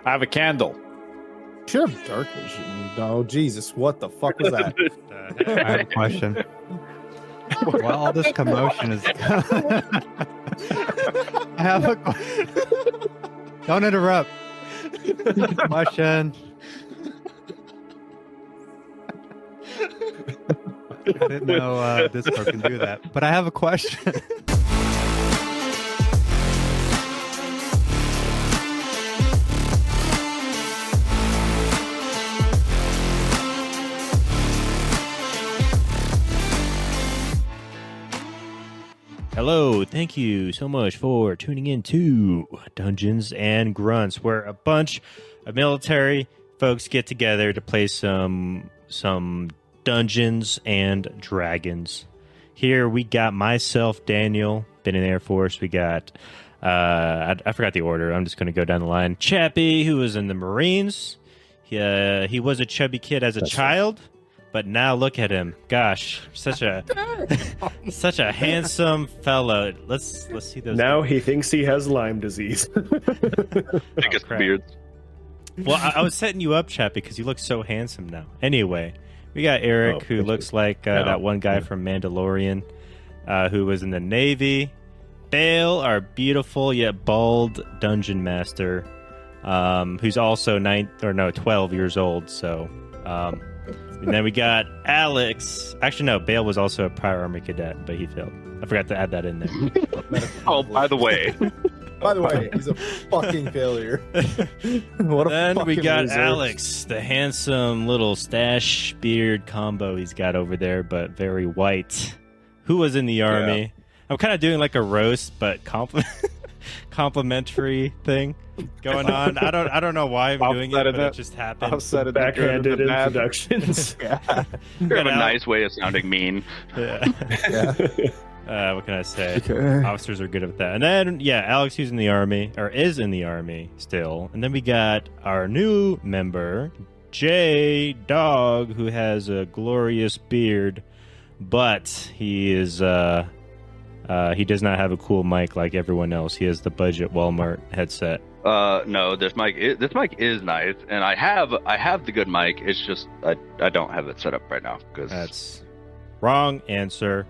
I have a candle. Should have dark vision. No, Jesus, what the fuck was that? I have a question. While all this commotion is, I have a question. Don't interrupt. Question. I didn't know Discord can do that, but I have a question. Hello, thank you so much for tuning in to Dungeons and Grunts, where a bunch of military folks get together to play some Dungeons and Dragons. Here we got myself, Daniel, been in the Air Force. We got, I forgot the order. I'm just going to go down the line. Chappie, who was in the Marines. He was a chubby kid as a child. But now look at him. Gosh, such a handsome fellow. Let's see those. Now he thinks he has Lyme disease. Biggest beard. Well, I was setting you up, Chap, because you look so handsome now. Anyway, we got Eric, who looks like that one guy from Mandalorian, who was in the Navy. Bale, our beautiful yet bald dungeon master, who's also 12 years old. So. And then we got Alex. Actually, no, Bale was also a prior Army cadet, but he failed. I forgot to add that in there. Oh, by the way. He's a fucking failure. What a then we fucking got loser. Alex, the handsome little stash beard combo he's got over there, but very white. Who was in the Army? Yeah. I'm kind of doing like a roast, but complimentary thing going on. I don't know why I'm doing it, but it just happened. Backhanded introductions. You have a nice way of sounding mean. Yeah. What can I say? Okay. Officers are good at that. And then, Alex, who's in the Army, or is in the Army still. And then we got our new member, J Dog, who has a glorious beard, but he is he does not have a cool mic like everyone else. He has the budget Walmart headset. No, this mic is nice, and I have the good mic. It's just I don't have it set up right now because that's wrong answer.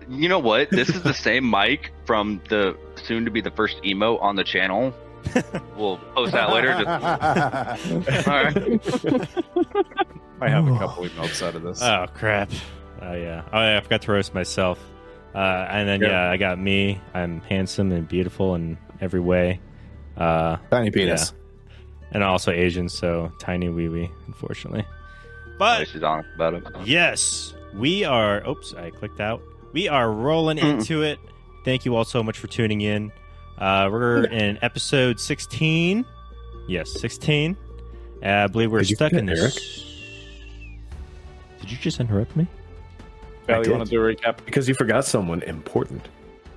You know what? This is the same mic from the soon to be the first emo on the channel. We'll post that later. All right. I have a couple emails out of this. Oh crap! I forgot to roast myself. And then I got me. I'm handsome and beautiful in every way. Tiny penis. Yeah. And also Asian, so tiny wee wee, unfortunately. But she's honest about it. Yes, we are. Oops, I clicked out. We are rolling into it. Thank you all so much for tuning in. We're in episode 16. Yes, 16. I believe we're stuck in this. Eric? Did you just interrupt me? Val, you want to do a recap? Because you forgot someone important.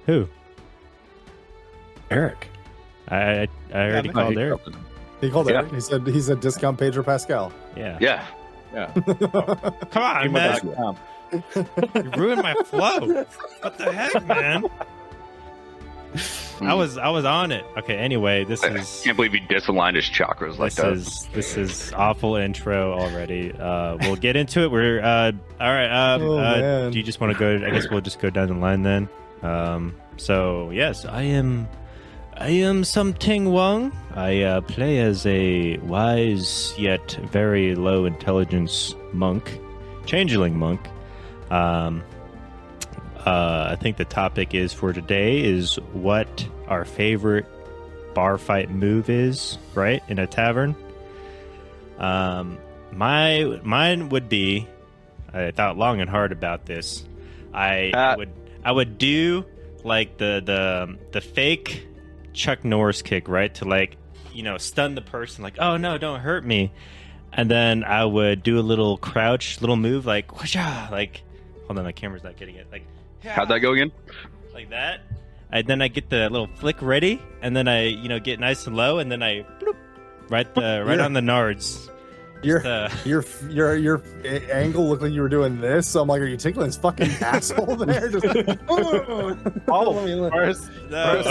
Who? Eric. I already called Eric. He called Eric. He said discount Pedro Pascal. Yeah. Yeah. Come on, man. You ruined my flow. What the heck, man? I was on it. Okay, anyway, I can't believe he disaligned his chakras like that. This is awful intro already. We'll get into it. We're all right. Do you just want to go? I guess we'll just go down the line then. So yes, I am Sum Ting Wang. I play as a wise yet very low intelligence monk, changeling monk. I think the topic is for today is what our favorite bar fight move is, right? In a tavern. Mine would be, I thought long and hard about this. I would do like the fake Chuck Norris kick, right? To stun the person, like, oh no, don't hurt me. And then I would do a little crouch, little move, like, whooshah, like, hold on, my camera's not getting it. Like, how'd that go again? Like that. And then I get the little flick ready, and then I, get nice and low, and then I bloop, right on the nards. Your Just, your angle looked like you were doing this. So I'm like, are you tickling his fucking asshole there? Just, First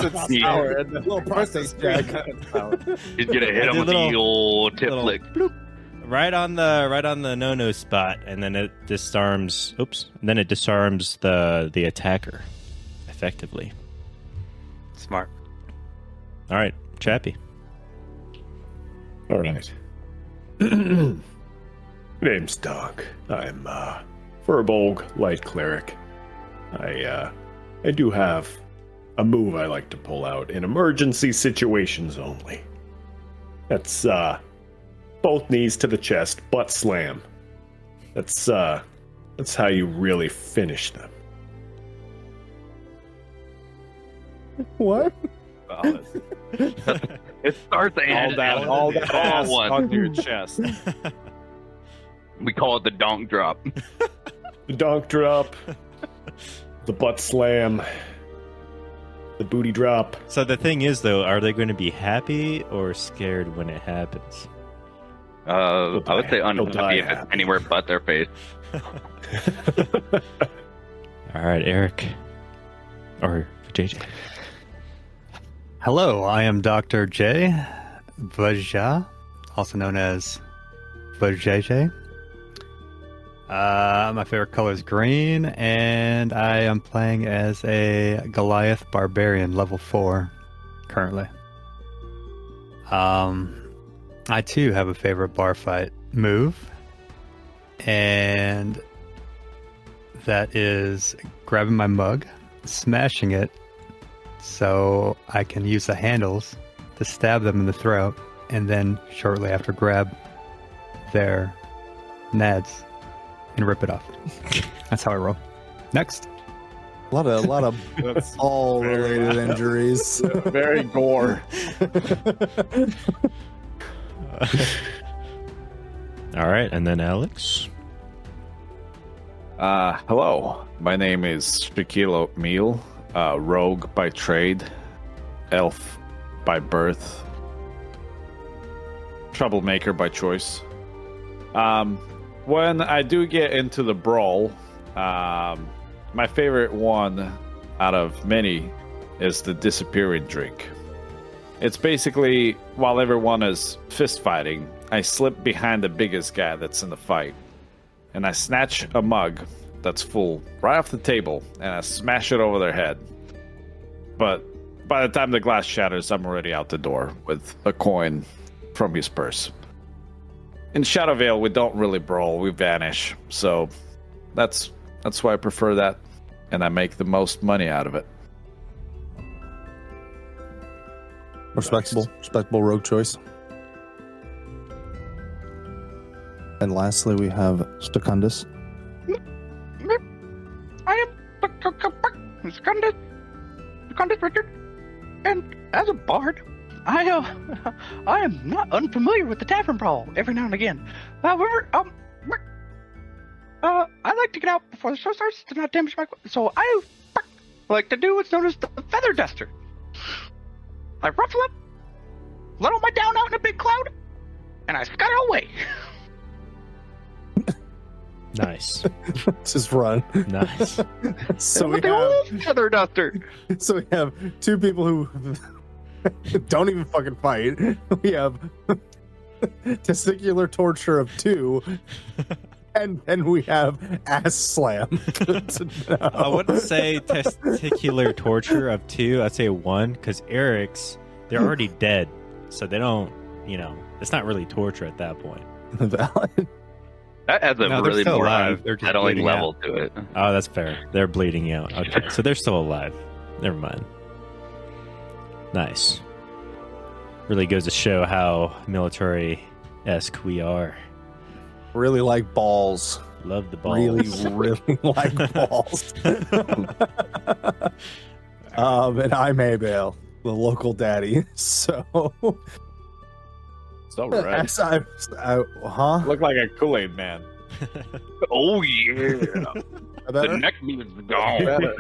it's Yeah. sour, and then little prostate check. He's gonna hit I him did with the little- old tip little- flick. right on the no spot, and then it disarms. Oops! And then it disarms the attacker effectively. Smart. All right, Chappie. All right. Name's Doug. I'm Furbolg, light cleric. I do have a move I like to pull out in emergency situations only. That's both knees to the chest, butt slam. That's how you really finish them. What? It starts and all that ass one. onto your chest. We call it the donk drop. The donk drop, the butt slam, the booty drop. So the thing is, though, are they going to be happy or scared when it happens? I would say They'll die unhappy if it's happy. anywhere but their face. All right, Eric, or JJ. Hello, I am Dr. J. Vaja, also known as Vajayjay. My favorite color is green, and I am playing as a Goliath Barbarian, level 4, currently. I too have a favorite bar fight move, and that is grabbing my mug, smashing it, so I can use the handles to stab them in the throat, and then shortly after grab their nads and rip it off. That's how I roll. Next. A lot of That's all related injuries. very gore. All right, and then Alex. Hello. My name is Shaquille O'Meal, rogue by trade, elf by birth, troublemaker by choice. When I do get into the brawl, my favorite one out of many is the disappearing drink. It's basically, while everyone is fist fighting, I slip behind the biggest guy that's in the fight, and I snatch a mug that's full right off the table, and I smash it over their head. But by the time the glass shatters, I'm already out the door with a coin from his purse. In Shadowvale, we don't really brawl, we vanish. So that's why I prefer that, and I make the most money out of it. Respectable rogue choice. And lastly, we have Stacundus. I am Secundus Richard, and as a bard, I am not unfamiliar with the tavern brawl every now and again. However, I like to get out before the show starts to not damage my. So I like to do what's known as the feather duster. I ruffle up, let all my down out in a big cloud, and I scuttle away. Nice. Just run. Nice. So we With the have old feather duster. so we have two people who don't even fucking fight. We have testicular torture of 2, and we have ass slam. I wouldn't say testicular torture of 2. I'd say 1, because Eric's, they're already dead. So they don't, it's not really torture at that point. Valid. That adds a No, they're really still more alive. They're just settling bleeding level to it. Oh, that's fair. They're bleeding out. Okay, so they're still alive. Never mind. Nice. Really goes to show how military-esque we are. Really like balls. Love the balls. Really like balls. And I'm Abel, the local daddy. So, So red. as huh? Look like a Kool-Aid man. Oh yeah, Better? the neck meat is gone.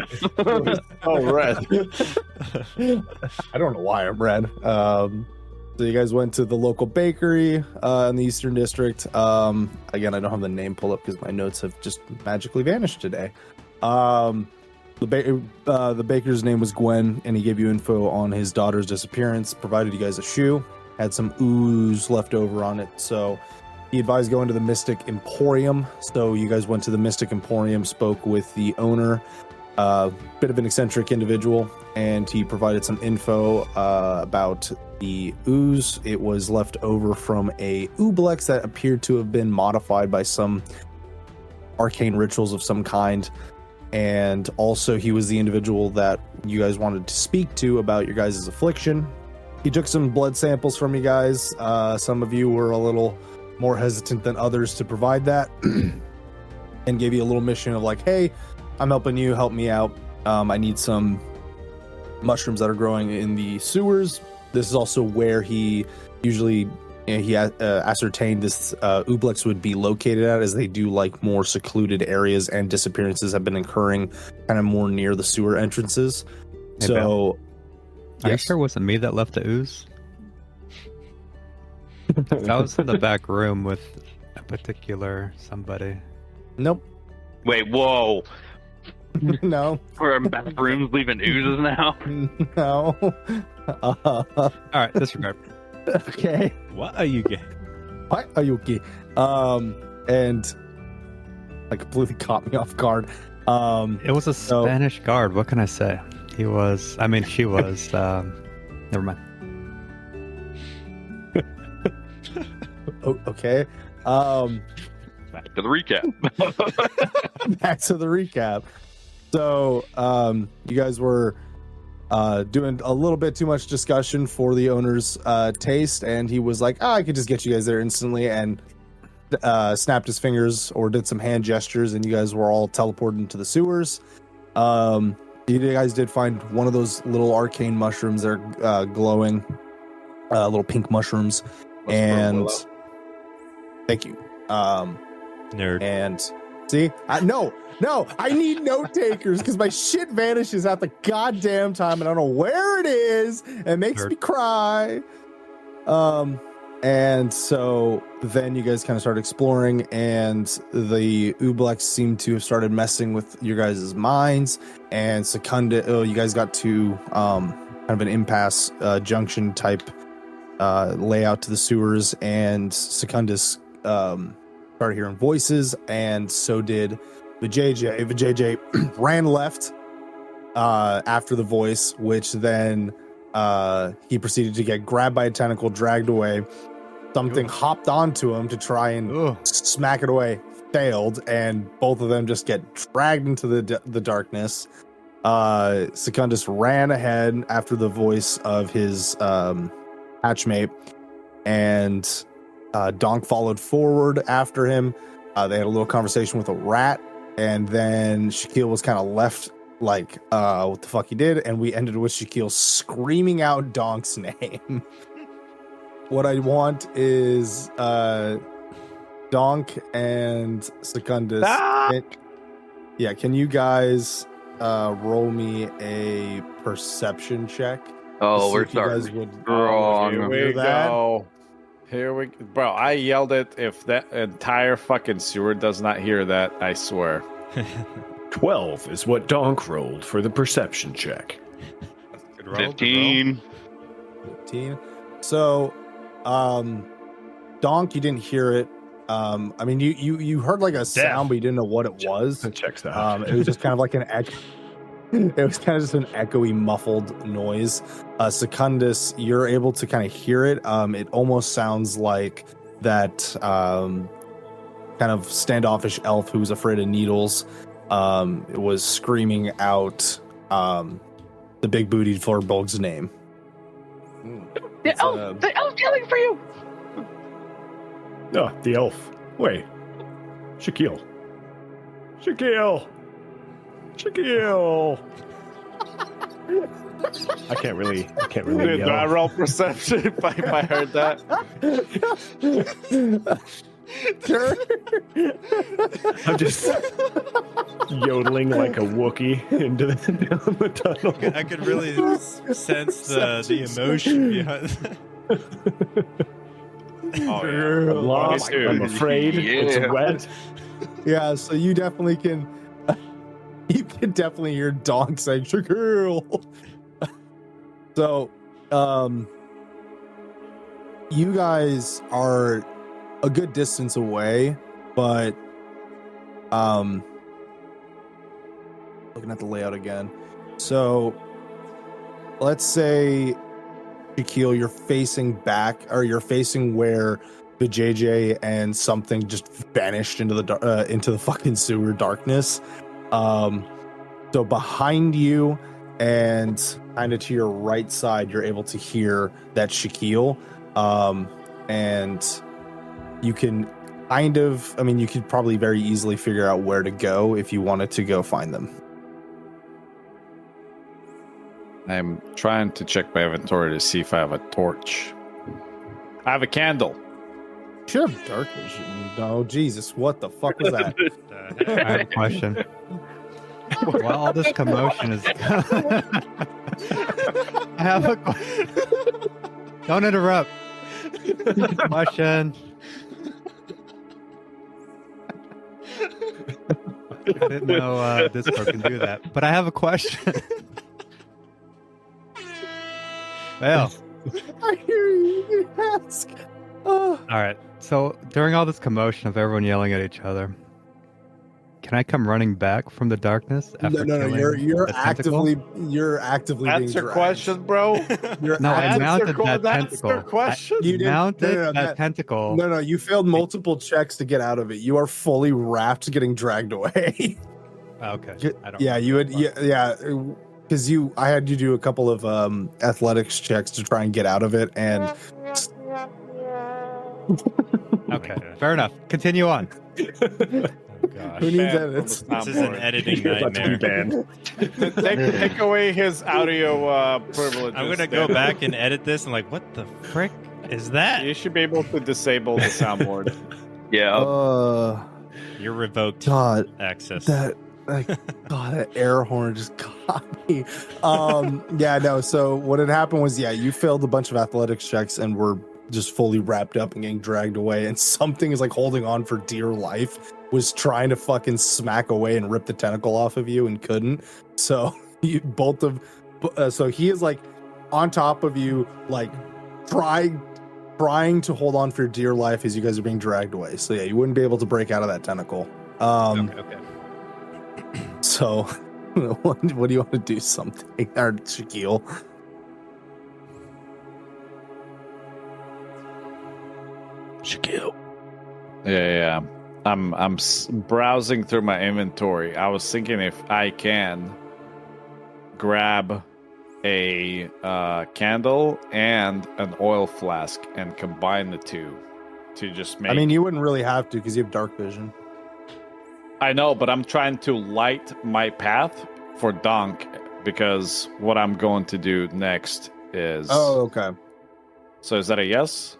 So red. I don't know why I'm red. So you guys went to the local bakery in the Eastern District. Again, I don't have the name pulled up because my notes have just magically vanished today. The baker's name was Gwen, and he gave you info on his daughter's disappearance, provided you guys a shoe, had some ooze left over on it. So he advised going to the Mystic Emporium. So you guys went to the Mystic Emporium, spoke with the owner, bit of an eccentric individual, and he provided some info about the ooze. It was left over from a ooblex that appeared to have been modified by some arcane rituals of some kind. And also he was the individual that you guys wanted to speak to about your guys' affliction. He took some blood samples from you guys. Some of you were a little more hesitant than others to provide that and gave you a little mission of like, hey, I'm helping you, help me out. I need some mushrooms that are growing in the sewers. This is also where he usually ascertained this ooblex would be located at, as they do like more secluded areas, and disappearances have been occurring kind of more near the sewer entrances. Hey, So, Are you yes. sure it wasn't me that left the ooze? I was in the back room with a particular somebody. Nope. Wait, whoa. No. We're in bathrooms leaving oozes now. No. All right, disregard. Okay. What are you getting? Hi, Ayuki. And I completely caught me off guard. It was a Spanish guard. What can I say? She was. Never mind. Okay. Back to the recap. Back to the recap. So, you guys were doing a little bit too much discussion for the owner's taste, and he was like, I could just get you guys there instantly, and snapped his fingers or did some hand gestures, and you guys were all teleported into the sewers. You guys did find one of those little arcane mushrooms that are glowing, little pink mushrooms, and thank you. Nerd. And see, I need note takers because my shit vanishes at the goddamn time, and I don't know where it is. It makes me cry. And so then you guys kind of start exploring, and the ooblex seemed to have started messing with your guys' minds. And you guys got to kind of an impasse junction type layout to the sewers, and Secundus started hearing voices, and so did Vijay. Vijay ran left after the voice, which then he proceeded to get grabbed by a tentacle, dragged away. Something hopped onto him to try and smack it away. Failed, and both of them just get dragged into the darkness. Secundus ran ahead after the voice of his hatchmate, and Donk followed forward after him. They had a little conversation with a rat, and then Shaquille was kind of left like, what the fuck he did, and we ended with Shaquille screaming out Donk's name. What I want is Donk and Secundus. Can you guys roll me a perception check? Oh, we're You guys starting. would Here we hear that? go. Bro, I yelled it. If that entire fucking sewer does not hear that, I swear. 12 is what Donk rolled for the perception check. Good roll, 15. 15. So, Donk, you didn't hear it. I mean, you heard like a sound, but you didn't know what it was. That checks out. It was just kind of like an echo. It was kind of just an echoey, muffled noise. Secundus, you're able to kind of hear it. It almost sounds like that kind of standoffish elf who's afraid of needles. It was screaming out the big bootied Florbog's name. The elf's yelling for you. Oh, the elf. Wait. Shaquille. I can't really Did I yell. roll perception if I heard that? I'm just yodeling like a Wookiee down the tunnel. I could really sense the emotion behind. Oh, yeah. I'm lost. dude. I'm afraid. It's Yeah. wet. Yeah, so you definitely can. You can definitely hear Donk saying "Shaquille." So, you guys are a good distance away, but looking at the layout again. So, let's say, Shaquille, you're facing back, or you're facing where the JJ and something just vanished into the fucking sewer darkness. So behind you and kind of to your right side, you're able to hear that Shaquille. And you can kind of, I mean, you could probably very easily figure out where to go if you wanted to go find them. I'm trying to check my inventory to see if I have a torch. I have a candle. Sure, dark vision. No, Jesus, what the fuck was that? I have a question. While all this commotion is, I have a question. Don't interrupt. Question. I didn't know Discord can do that, but I have a question. Well, I hear you ask. Oh. all right. So during all this commotion of everyone yelling at each other, can I come running back from the darkness after No, killing you're the tentacle? actively That's being your dragged. question, bro. You're No, I act- mounted that That's tentacle. the question. You didn't- Mounted no, that tentacle. No, you failed multiple checks to get out of it. You are fully wrapped, getting dragged away. Okay. I don't Yeah, you would. remember. Yeah, because I had you do a couple of athletics checks to try and get out of it, and Okay. Fair enough. Continue on. Oh, gosh. who needs Banned from edits? the This is an soundboard. editing You're about to be nightmare. banned. take away his audio privileges. I'm gonna go then. back and edit this and like, what the frick is that? You should be able to disable the soundboard. Yeah. You're revoked God, access. God, that air horn just got me. Yeah, no. So what had happened was, yeah, you failed a bunch of athletics checks and were just fully wrapped up and getting dragged away. And something is like holding on for dear life, was trying to fucking smack away and rip the tentacle off of you and couldn't. So you both of, so he is like on top of you, like trying to hold on for dear life as you guys are being dragged away. So yeah, you wouldn't be able to break out of that tentacle. Okay. So, what do you want to do? Something, or Shaquille? Shaquille. Yeah. I'm browsing through my inventory. I was thinking if I can grab a candle and an oil flask and combine the two to just make. I mean, you wouldn't really have to because you have dark vision. I know, but I'm trying to light my path for Donk because what I'm going to do next is. Oh, okay. So is that a yes?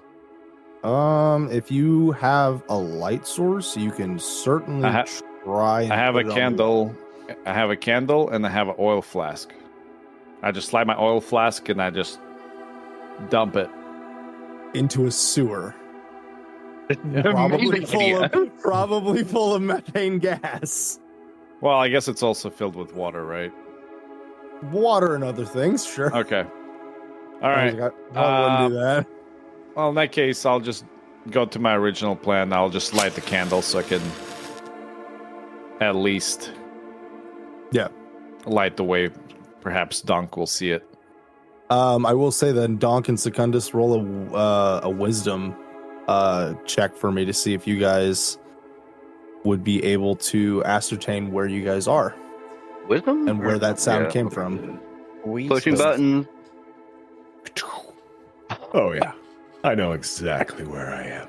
If you have a light source, you can certainly try. And I have a put it on candle. I have a candle and I have an oil flask. I just light my oil flask and I just dump it. into a sewer. Amazing Probably full of methane gas, Well, I guess it's also filled with water, right? water, and other things. Sure. Okay. All right. I wouldn't do that. Well, in that case, I'll just go to my original plan. I'll just light the candle so I can at least light the way. Perhaps Donk will see it. I will say that Donk and Secundus roll a wisdom check for me to see if you guys would be able to ascertain where you guys are Wisdom? and where that sound Yeah. came from. Pushing buttons. Oh yeah, I know exactly where I am.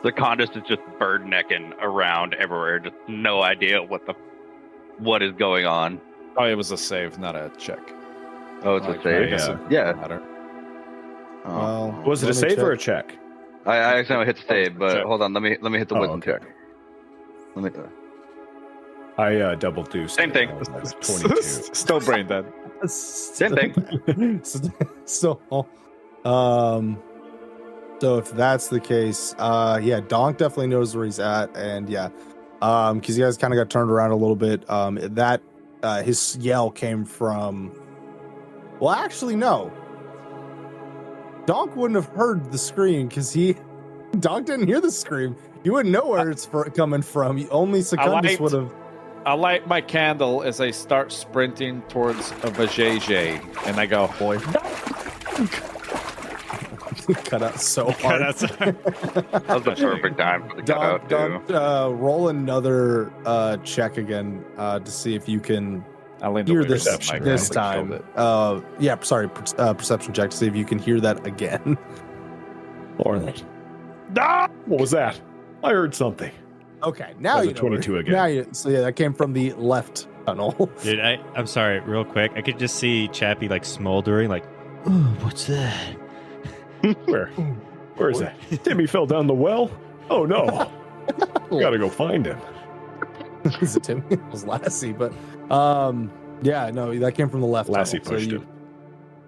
The Condus is just bird necking around everywhere. Just no idea what is going on. Oh, it was a save, not a check. Oh, it's Like, a save. I guess Yeah. it Yeah. doesn't matter. Oh. Well, Was it a let me save or a check. check? I accidentally hit save, but Check. hold on. Let me hit the Oh, wisdom okay. check. Let me. I double deuced. Same thing. 22. Still brain dead. Same thing. So So if that's the case, yeah, Donk definitely knows where he's at, and yeah, because you guys kind of got turned around a little bit. That his yell came from. Well, actually, no. Donk wouldn't have heard the scream because Donk didn't hear the scream. You wouldn't know where it's coming from. Only Secundus would have. I light my candle as I start sprinting towards a vajayjay, and I go, boy. Cut out so hard. That was the perfect time for the cutout, too. Roll another check again to see if you can hear this time. Yeah, sorry, perception check to see if you can hear that again. All right. Ah! What was that? I heard something. Okay, now That's you a know 22 again. Now so yeah, that came from the left tunnel. Dude, I'm sorry, real quick. I could just see Chappie like smoldering, like, oh, what's that? Where is that? Timmy fell down the well? Oh no. We gotta go find him. Is it Timmy? It was Lassie, but yeah, no, that came from the left. Lassie tunnel, pushed him.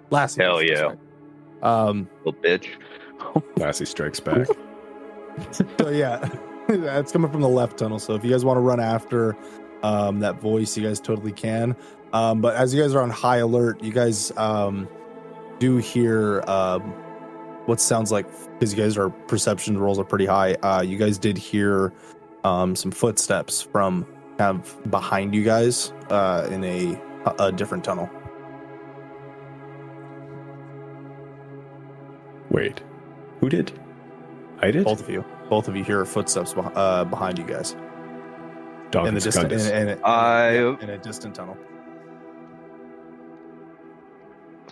Lassie. Hell pushed, yeah. Right. Little bitch. Lassie strikes back. So yeah, that's coming from the left tunnel. So if you guys want to run after that voice, you guys totally can. But as you guys are on high alert, you guys do hear what sounds like, because you guys are perception rolls are pretty high. You guys did hear some footsteps from kind of behind you guys in a different tunnel. Wait, who did? I did? Both of you hear footsteps behind you guys Dog in the and distant Secundus. in a distant tunnel.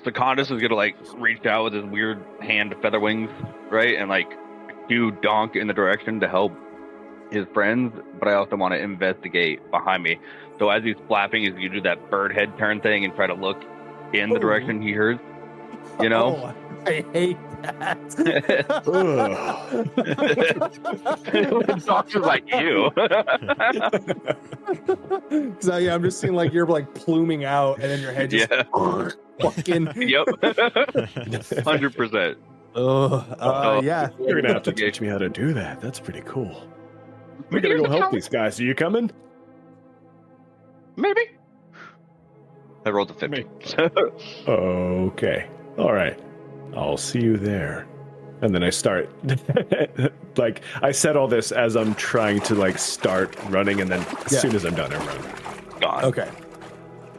Secundus is gonna like reach out with his weird hand feather wings, right, and like do Donk in the direction to help his friends. But I also want to investigate behind me. So as he's flapping, is you do that bird head turn thing and try to look in the direction he hears. You know, I hate that. Donk's like you. So yeah, I'm just seeing like you're like pluming out, and then your head just fucking. Yep. 100%. Yeah. You're gonna have to teach me how to do that. That's pretty cool. We gotta go help these guys. Are you coming? Maybe. I rolled a 50. Okay. All right. I'll see you there. And then I start, like, I said all this as I'm trying to, like, start running, and then as soon as I'm done, I run. Gone. Okay.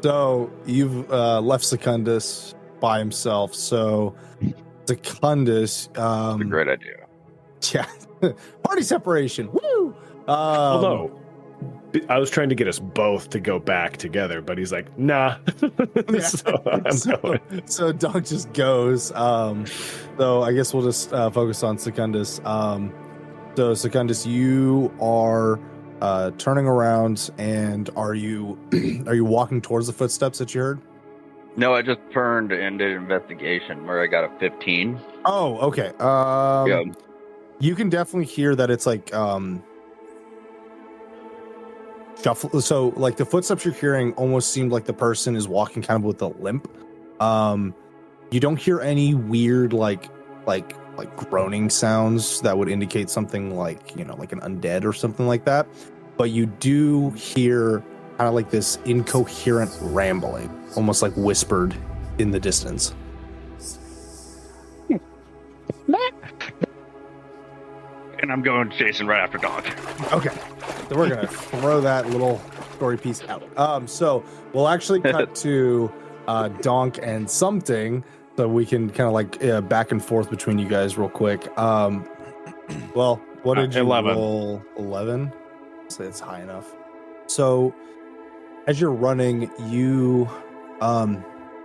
So you've left Secundus by himself. So Secundus, That's a great idea. yeah, party separation. Woo! Well, no. I was trying to get us both to go back together, but he's like, nah. So I'm going. So Donk just goes. So I guess we'll just focus on Secundus. So Secundus, you are turning around, and are you walking towards the footsteps that you heard? No, I just turned and did investigation where I got a 15. Oh, okay. Yeah. You can definitely hear that it's like shuffle. So like the footsteps you're hearing almost seemed like the person is walking kind of with a limp. You don't hear any weird like groaning sounds that would indicate something like, you know, like an undead or something like that. But you do hear kind of like this incoherent rambling, almost like whispered in the distance. And I'm going chasing right after Donk. Okay, so we're gonna throw that little story piece out. So we'll actually cut to Donk and something, so we can kind of like back and forth between you guys real quick. Well, what did you 11. roll? 11. So it's high enough. So as you're running, you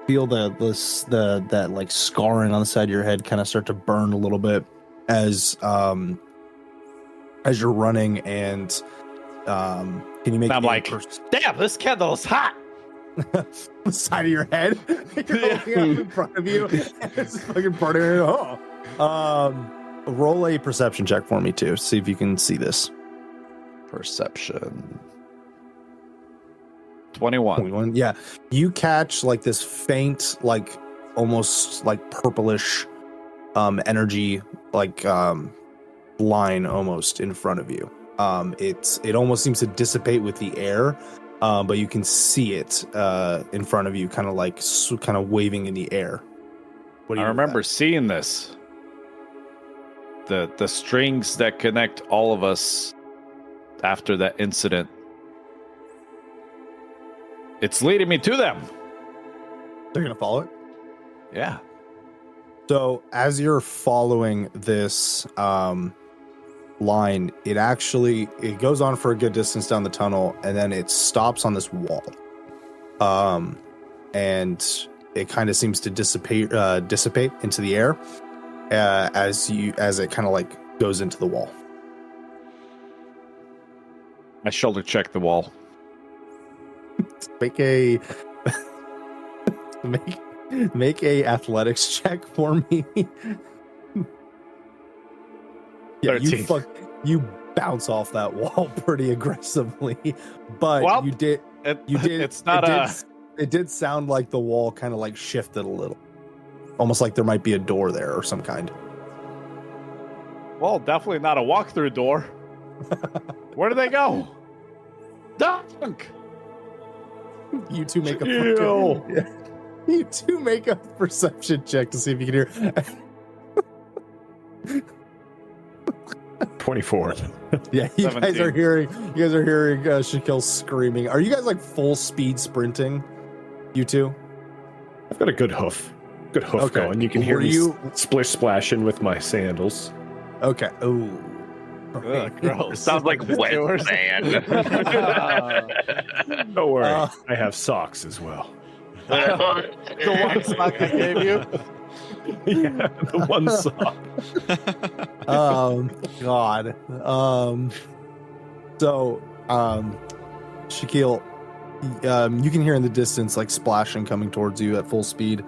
feel that like scarring on the side of your head kind of start to burn a little bit as you're running, and can you make? I'm like, damn, this candle's hot. The side of your head, you're looking up in front of you. It's fucking burning. Roll a perception check for me too. See if you can see this. Perception. 21. 21. Yeah, you catch like this faint, like almost like purplish energy like line almost in front of you. It almost seems to dissipate with the air, but you can see it in front of you, kind of waving in the air. What do I you do with remember seeing this. The strings that connect all of us after that incident. It's leading me to them. that? They're gonna follow it. Yeah. So as you're following this line, it goes on for a good distance down the tunnel, and then it stops on this wall. And it kind of seems to dissipate into the air as it kind of like goes into the wall. I shoulder check the wall. Make a make a athletics check for me. Yeah, 13. you bounce off that wall pretty aggressively, but Well, you did. It's not It did sound like the wall kind of like shifted a little, almost like there might be a door there or some kind. Well, definitely not a walk-through door. Where do they go? Dunk! You two make Ew. you two make a perception check to see if you can hear. 24. Yeah, you guys 17. are hearing Shaquille screaming. Are you guys like full speed sprinting? You two? I've got a good hoof. Good hoof Okay. going. You can hear Were me you- splish splashing with my sandals. Okay. Oh. Ugh, gross. Sounds like wet sand. Don't worry. Uh, I have socks as well. The one sock I gave you. Yeah, the one sock. God. So, Shaquille, you can hear in the distance like splashing coming towards you at full speed.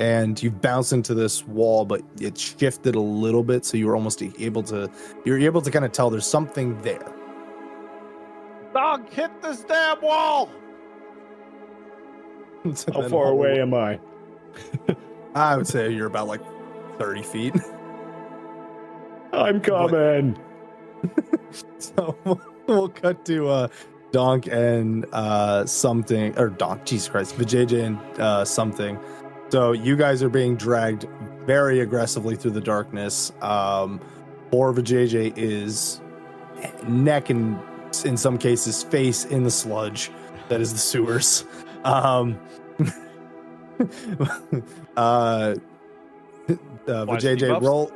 And you bounce into this wall, but it shifted a little bit, so you're able to kind of tell there's something there. Dog, hit this damn wall! So How then far all- away am I? I would say you're about like 30 feet. I'm coming. So we'll cut to Donk and something, or Donk, Jesus Christ, Vijay and something. So you guys are being dragged very aggressively through the darkness. Poor Vijay is neck and in some cases face in the sludge that is the sewers. Vijay roll.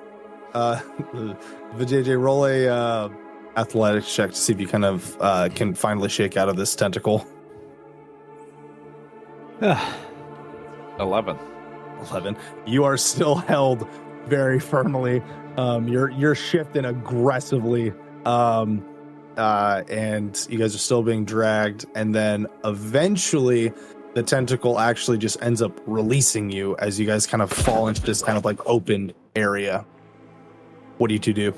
Vijay roll a athletics check to see if you kind of can finally shake out of this tentacle. 11. 11. You are still held very firmly. You're shifting aggressively, and you guys are still being dragged. And then eventually, the tentacle actually just ends up releasing you as you guys kind of fall into this kind of like open area. What do you two do?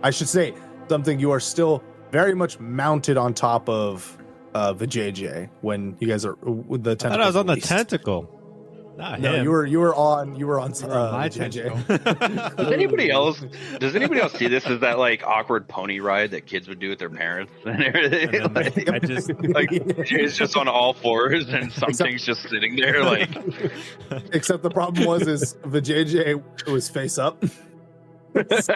I should say something. You are still very much mounted on top of Vijay when you guys are with the I tentacle. thought I was on the tentacle. Not No, him. you were on my Vijay. Does anybody else see this as that like awkward pony ride that kids would do with their parents and everything? And then Like, I just like Jay's just on all fours and something's just sitting there like Except the problem is Vijay was face up. so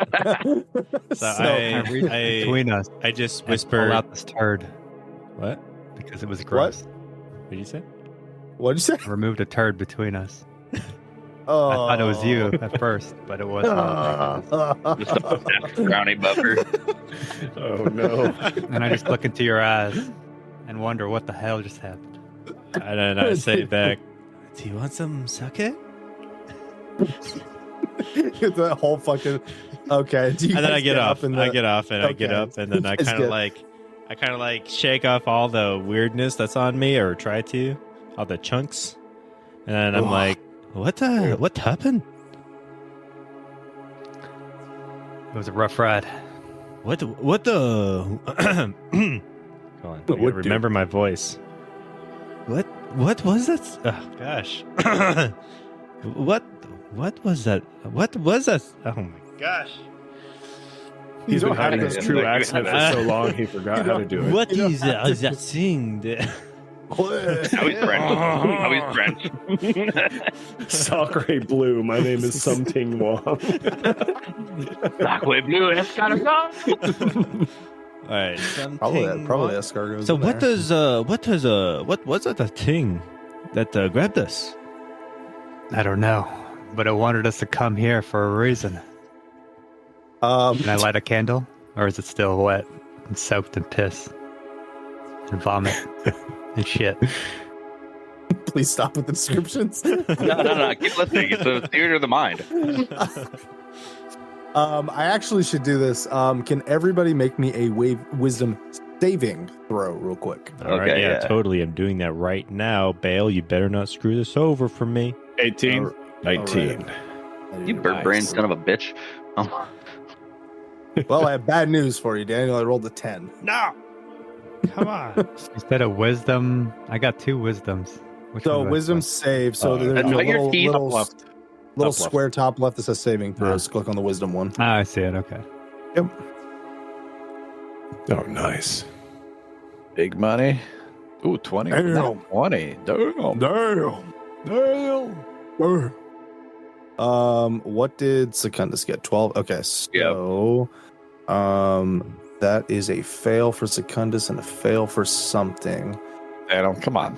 I Between us, I just pull whisper out this turd what? because it was gross. What did you say? What'd you say? I removed a turd between us. Oh, I thought it was you at first, but it wasn't. just a brownie buffer. Oh no. And I just look into your eyes and wonder what the hell just happened. And then I say back, "Do you want some sake?" The whole fucking okay. Do you And then guys I get off. and I get off, and I get Okay. up, and then I That's kind of good. like shake off all the weirdness that's on me, or try to, all the chunks, and then I'm Ugh. like, what happened? It was a rough ride. What the? Hold on, I What, gotta dude? remember my voice. What was that? Oh gosh. What was that? What was that? Oh my gosh. He's been don't have hiding to- his true accent for so long he forgot how to do it. What You don't is have that thing? That... Now he's French. Now he's French. Sacre bleu, my name is Something Wong. Sacre bleu, escargot. All right, Probably escargots. So in what there. what was that the thing that grabbed us? I don't know, but it wanted us to come here for a reason. Can I light a candle, or is it still wet and soaked in piss and vomit and shit? Please stop with the descriptions. No. Keep listening. It's the theater of the mind. I actually should do this. Can everybody make me a wisdom saving throw real quick? All right, Okay, yeah, yeah. totally. I'm doing that right now. Bale, you better not screw this over for me. 18. 19. You bird brain son of a bitch. Oh. Well, I have bad news for you, Daniel. I rolled a 10. No, come on. Instead of wisdom, I got 2 wisdoms. Which So one do I wisdom select? save. So there's a and your little, teeth little, left. little Top left. square top left that says saving throws. Click on the wisdom one. Ah, I see it. Okay. Oh, nice. Big money. Ooh, 20. Damn. No, 20. Damn. Damn. What did Secundus get? 12. Okay, so that is a fail for Secundus and a fail for something. Adam, come on.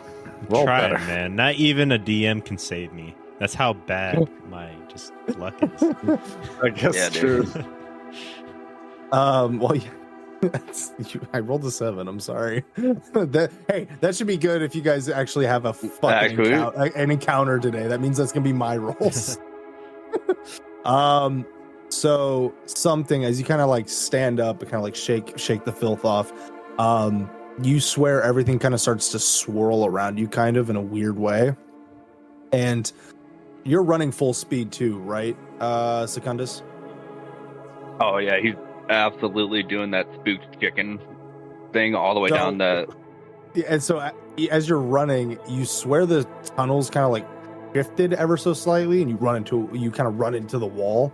Roll Try better. it, man. Not even a DM can save me. That's how bad my just luck is. I guess Yeah, true. dude. Well, yeah. I rolled a 7. I'm sorry. That should be good if you guys actually have a fucking Actually. an encounter today. That means that's gonna be my rolls. So something as you kind of like stand up and kind of like shake the filth off. You swear everything kind of starts to swirl around you, kind of in a weird way, and you're running full speed too, right, Secundus? Oh yeah, he's absolutely doing that spooked chicken thing all the way down the. Yeah, and so as you're running, you swear the tunnels kind of like shifted ever so slightly, and you kind of run into the wall.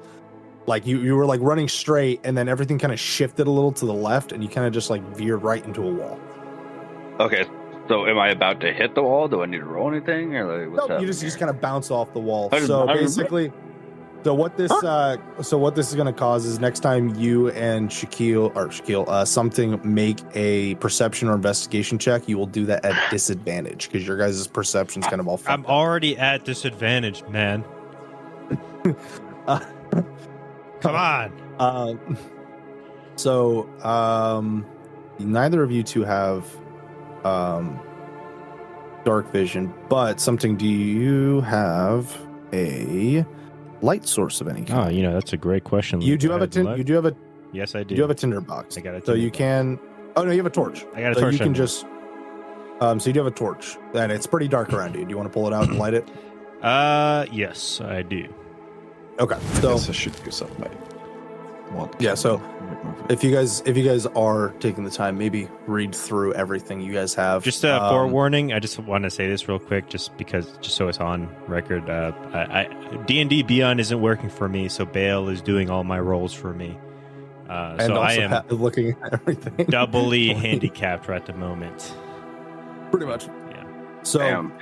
Like you were like running straight, and then everything kind of shifted a little to the left, and you kind of just like veered right into a wall. Okay, so am I about to hit the wall? Do I need to roll anything, or like, what's No, up? you just kind of bounce off the wall. I- So I- basically, what this is going to cause is next time you and Shaquille something make a perception or investigation check, you will do that at disadvantage because your guys' perception's kind of all. I'm fucked up. already at disadvantage, man. Come on. Neither of you two have dark vision, but something. Do you have a light source of any kind? Oh, that's a great question. You do Go have a ahead, you do have a Yes, I do. you do have a tinderbox. I got a So you tinderbox. can. Oh no, you have a torch. I got a So torch. you can in there. just. So you do have a torch, and it's pretty dark around you. Do you want to pull it out and light it? Yes, I do. Okay. I So guess I should use up my one. Yeah, so if you guys are taking the time, maybe read through everything you guys have. Just a forewarning. I just want to say this real quick, just so it's on record. D&D Beyond isn't working for me, so Bale is doing all my rolls for me. and So I also am looking at everything. doubly handicapped right at the moment. Pretty much. Yeah. So Damn.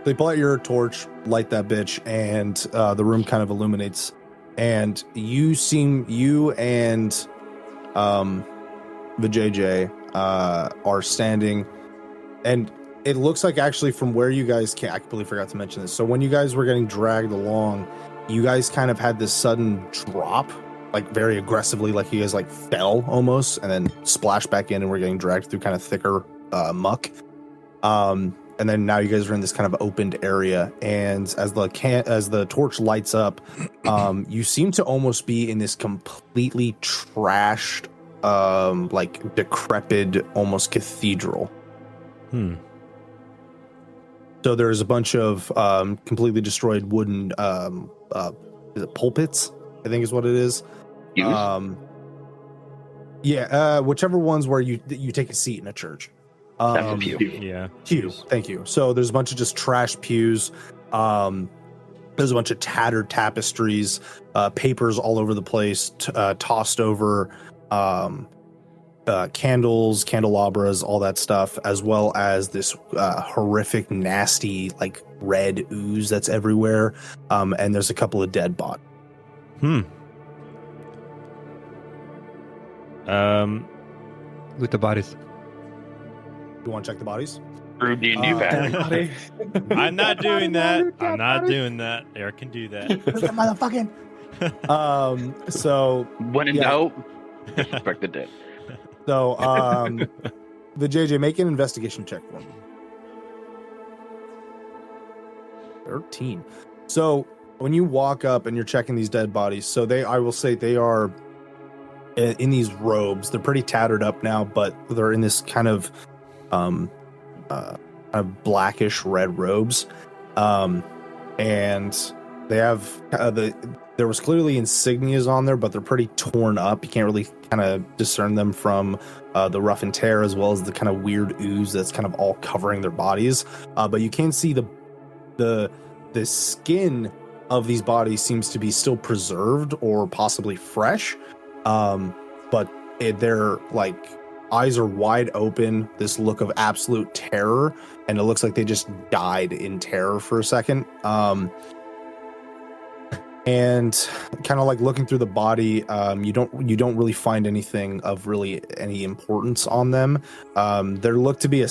they pull out your torch, light that bitch, and the room kind of illuminates. And you and the JJ are standing, and it looks like actually from where you guys came, I completely forgot to mention this. So when you guys were getting dragged along, you guys kind of had this sudden drop, like very aggressively, like you guys like fell almost, and then splashed back in, and were getting dragged through kind of thicker muck. And then now you guys are in this kind of opened area, and as the torch lights up, you seem to almost be in this completely trashed, like decrepit, almost cathedral. So there's a bunch of completely destroyed wooden is it pulpits, I think is what it is. Use? Whichever ones where you take a seat in a church. That's a pew. Yeah. Pew. Thank you. So there's a bunch of just trash pews. There's a bunch of tattered tapestries, papers all over the place, tossed over, candles, candelabras, all that stuff, as well as this horrific, nasty, like red ooze that's everywhere. And there's a couple of dead bodies. Loot the bodies. You want to check the bodies? Rude D&D pattern. I'm not doing that. I'm not doing that. Eric can do that. Motherfucking. So When in doubt, disrespect the dead. So, the JJ, make an investigation check for me. 13. So, when you walk up and you're checking these dead bodies, so I will say they are in these robes. They're pretty tattered up now, but they're in this kind of blackish red robes. And they have there was clearly insignias on there, but they're pretty torn up. You can't really kind of discern them from the rough and tear, as well as the kind of weird ooze that's kind of all covering their bodies. But you can see the skin of these bodies seems to be still preserved or possibly fresh. But they're like, eyes are wide open, this look of absolute terror, and it looks like they just died in terror for a second. And kind of like looking through the body, you don't really find anything of really any importance on them. There looked to be a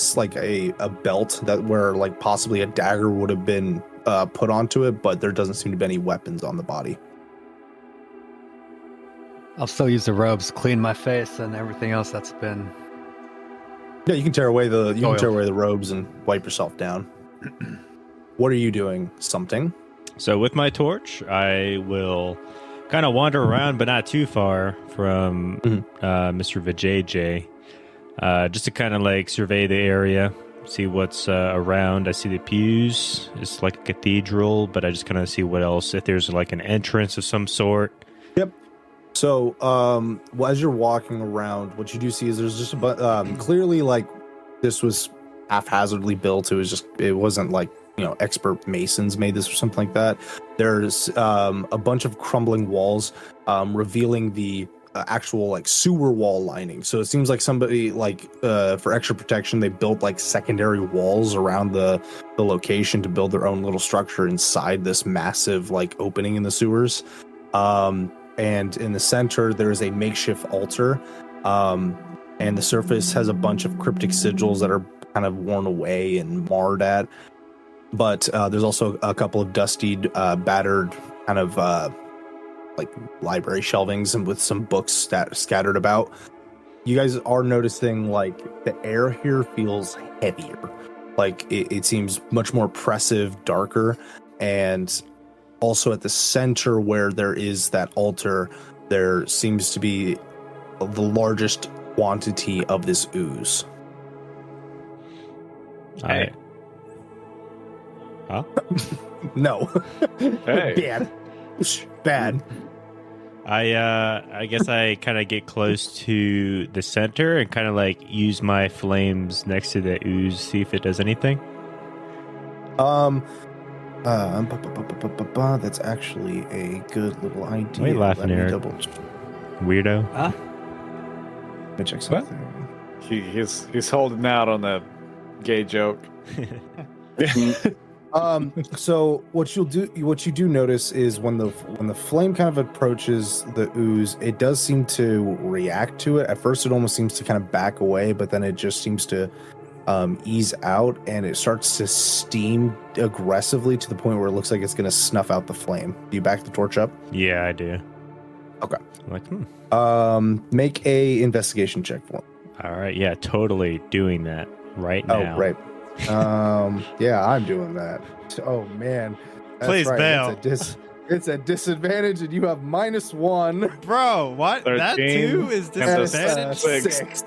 belt that where like possibly a dagger would have been put onto it, but there doesn't seem to be any weapons on the body. I'll still use the robes, clean my face and everything else that's been. Yeah, you can tear away the robes and wipe yourself down. What are you doing? Something. So with my torch, I will kind of wander around, but not too far from Mr. Vijay, just to kind of like survey the area, see what's around. I see the pews. It's like a cathedral, but I just kind of see what else, if there's like an entrance of some sort. Yep. So as you're walking around, what you do see is there's just clearly like this was haphazardly built. It wasn't like, expert masons made this or something like that. There's a bunch of crumbling walls, revealing the actual like sewer wall lining. So it seems like somebody for extra protection, they built like secondary walls around the location to build their own little structure inside this massive like opening in the sewers. And in the center, there is a makeshift altar. And the surface has a bunch of cryptic sigils that are kind of worn away and marred at. But there's also a couple of dusty, battered kind of like library shelvings and with some books scattered about. You guys are noticing like the air here feels heavier. Like it seems much more oppressive, darker. And also at the center where there is that altar, there seems to be the largest quantity of this ooze. Hey. Huh? No. Hey. Bad. I guess I kind of get close to the center and kind of like use my flames next to the ooze, see if it does anything. That's actually a good little idea. Why are you laughing, Eric? Weirdo. Let me check something. He's holding out on the gay joke. So what you do notice is when the flame kind of approaches the ooze, it does seem to react to it. At first, it almost seems to kind of back away, but then it just seems to ease out, and it starts to steam aggressively to the point where it looks like it's going to snuff out the flame. Do you back the torch up? Yeah, I do. Okay. I'm like, make a investigation check for me. All right, yeah, totally doing that right now. Oh, right. Yeah, I'm doing that. Oh man. That's Please right. bail. It's a disadvantage, and you have -1. Bro, what? 13 That too is and a disadvantage? 6.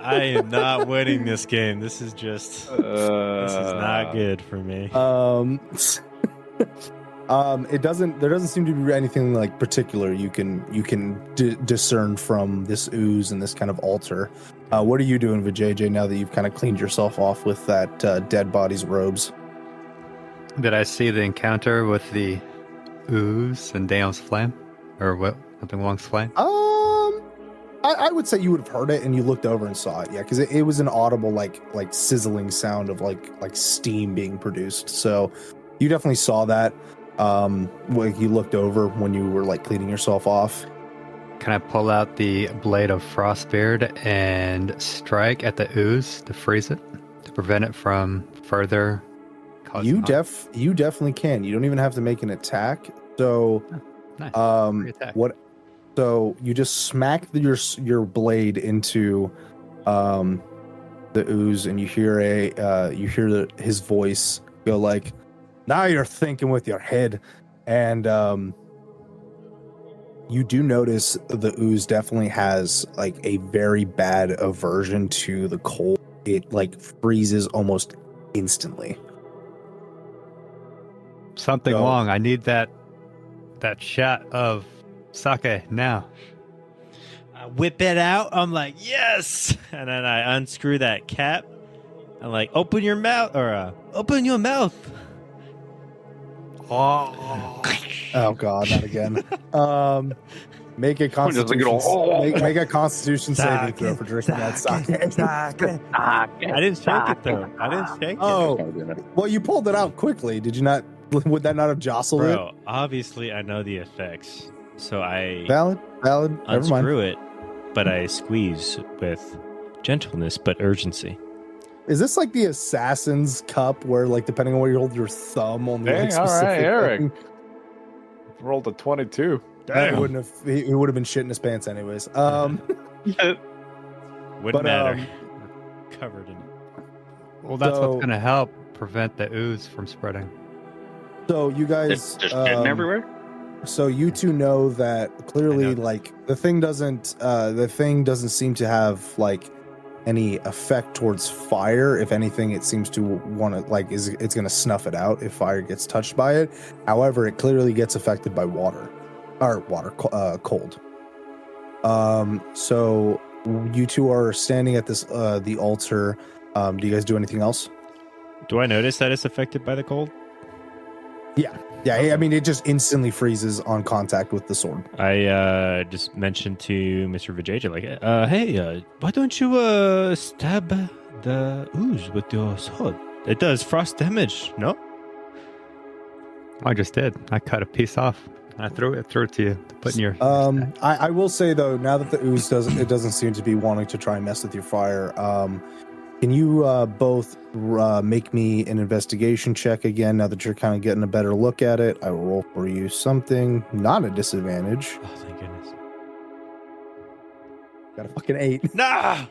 I am not winning this game. This is just this is not good for me. There doesn't seem to be anything like particular you can discern from this ooze and this kind of altar. What are you doing, Vijay, now that you've kind of cleaned yourself off with that dead body's robes? Did I see the encounter with the ooze and Dale's flame? Or what? Something along the flame? I would say you would have heard it and you looked over and saw it. Yeah, because it was an audible like sizzling sound of like steam being produced. So you definitely saw that. When you looked over when you were like cleaning yourself off. Can I pull out the blade of Frostbeard and strike at the ooze to freeze it, to prevent it from further causing harm? You definitely can. You don't even have to make an attack. So Nice. Free attack. what? So you just smack your blade into the ooze, and you hear his voice go like, "Now you're thinking with your head," and you do notice the ooze definitely has like a very bad aversion to the cold. It like freezes almost instantly. Something So- wrong. I need that shot of sake now. I whip it out. I'm like, yes! And then I unscrew that cap. I'm like, open your mouth, or open your mouth. Oh God, not again. Make a just like, constitution. Make a constitution saving throw for drinking that sake. I didn't shake it though. I didn't shake it. Oh, well, you pulled it out quickly. Did you not? Would that not have jostled it? Bro, obviously I know the effects. So I Valid. Never mind. unscrew it, but I squeeze with gentleness but urgency. Is this like the assassin's cup, where like depending on where you hold your thumb on the Dang, like, all right, specific Eric. thing, Rolled a 22. that wouldn't have. He would have been shitting his pants anyways. Wouldn't But, matter. Covered in. Well, that's So- what's going to help prevent the ooze from spreading. So you guys It's just getting everywhere. So you two know that clearly, I know. like the thing doesn't seem to have like any effect towards fire. If anything, it seems to want to like it's going to snuff it out if fire gets touched by it. However, it clearly gets affected by cold. So you two are standing at this the altar. Do you guys do anything else? Do I notice that it's affected by the cold? Yeah, I mean, it just instantly freezes on contact with the sword. I just mentioned to Mr. Vijay, like, hey, why don't you stab the ooze with your sword? It does frost damage, no? I just did. I cut a piece off. I threw it to you to put in your. I will say though, now that the ooze doesn't seem to be wanting to try and mess with your fire. Can you both make me an investigation check again? Now that you're kind of getting a better look at it, I will roll for you something, not a disadvantage. Oh, thank goodness. Got a fucking 8. Nah!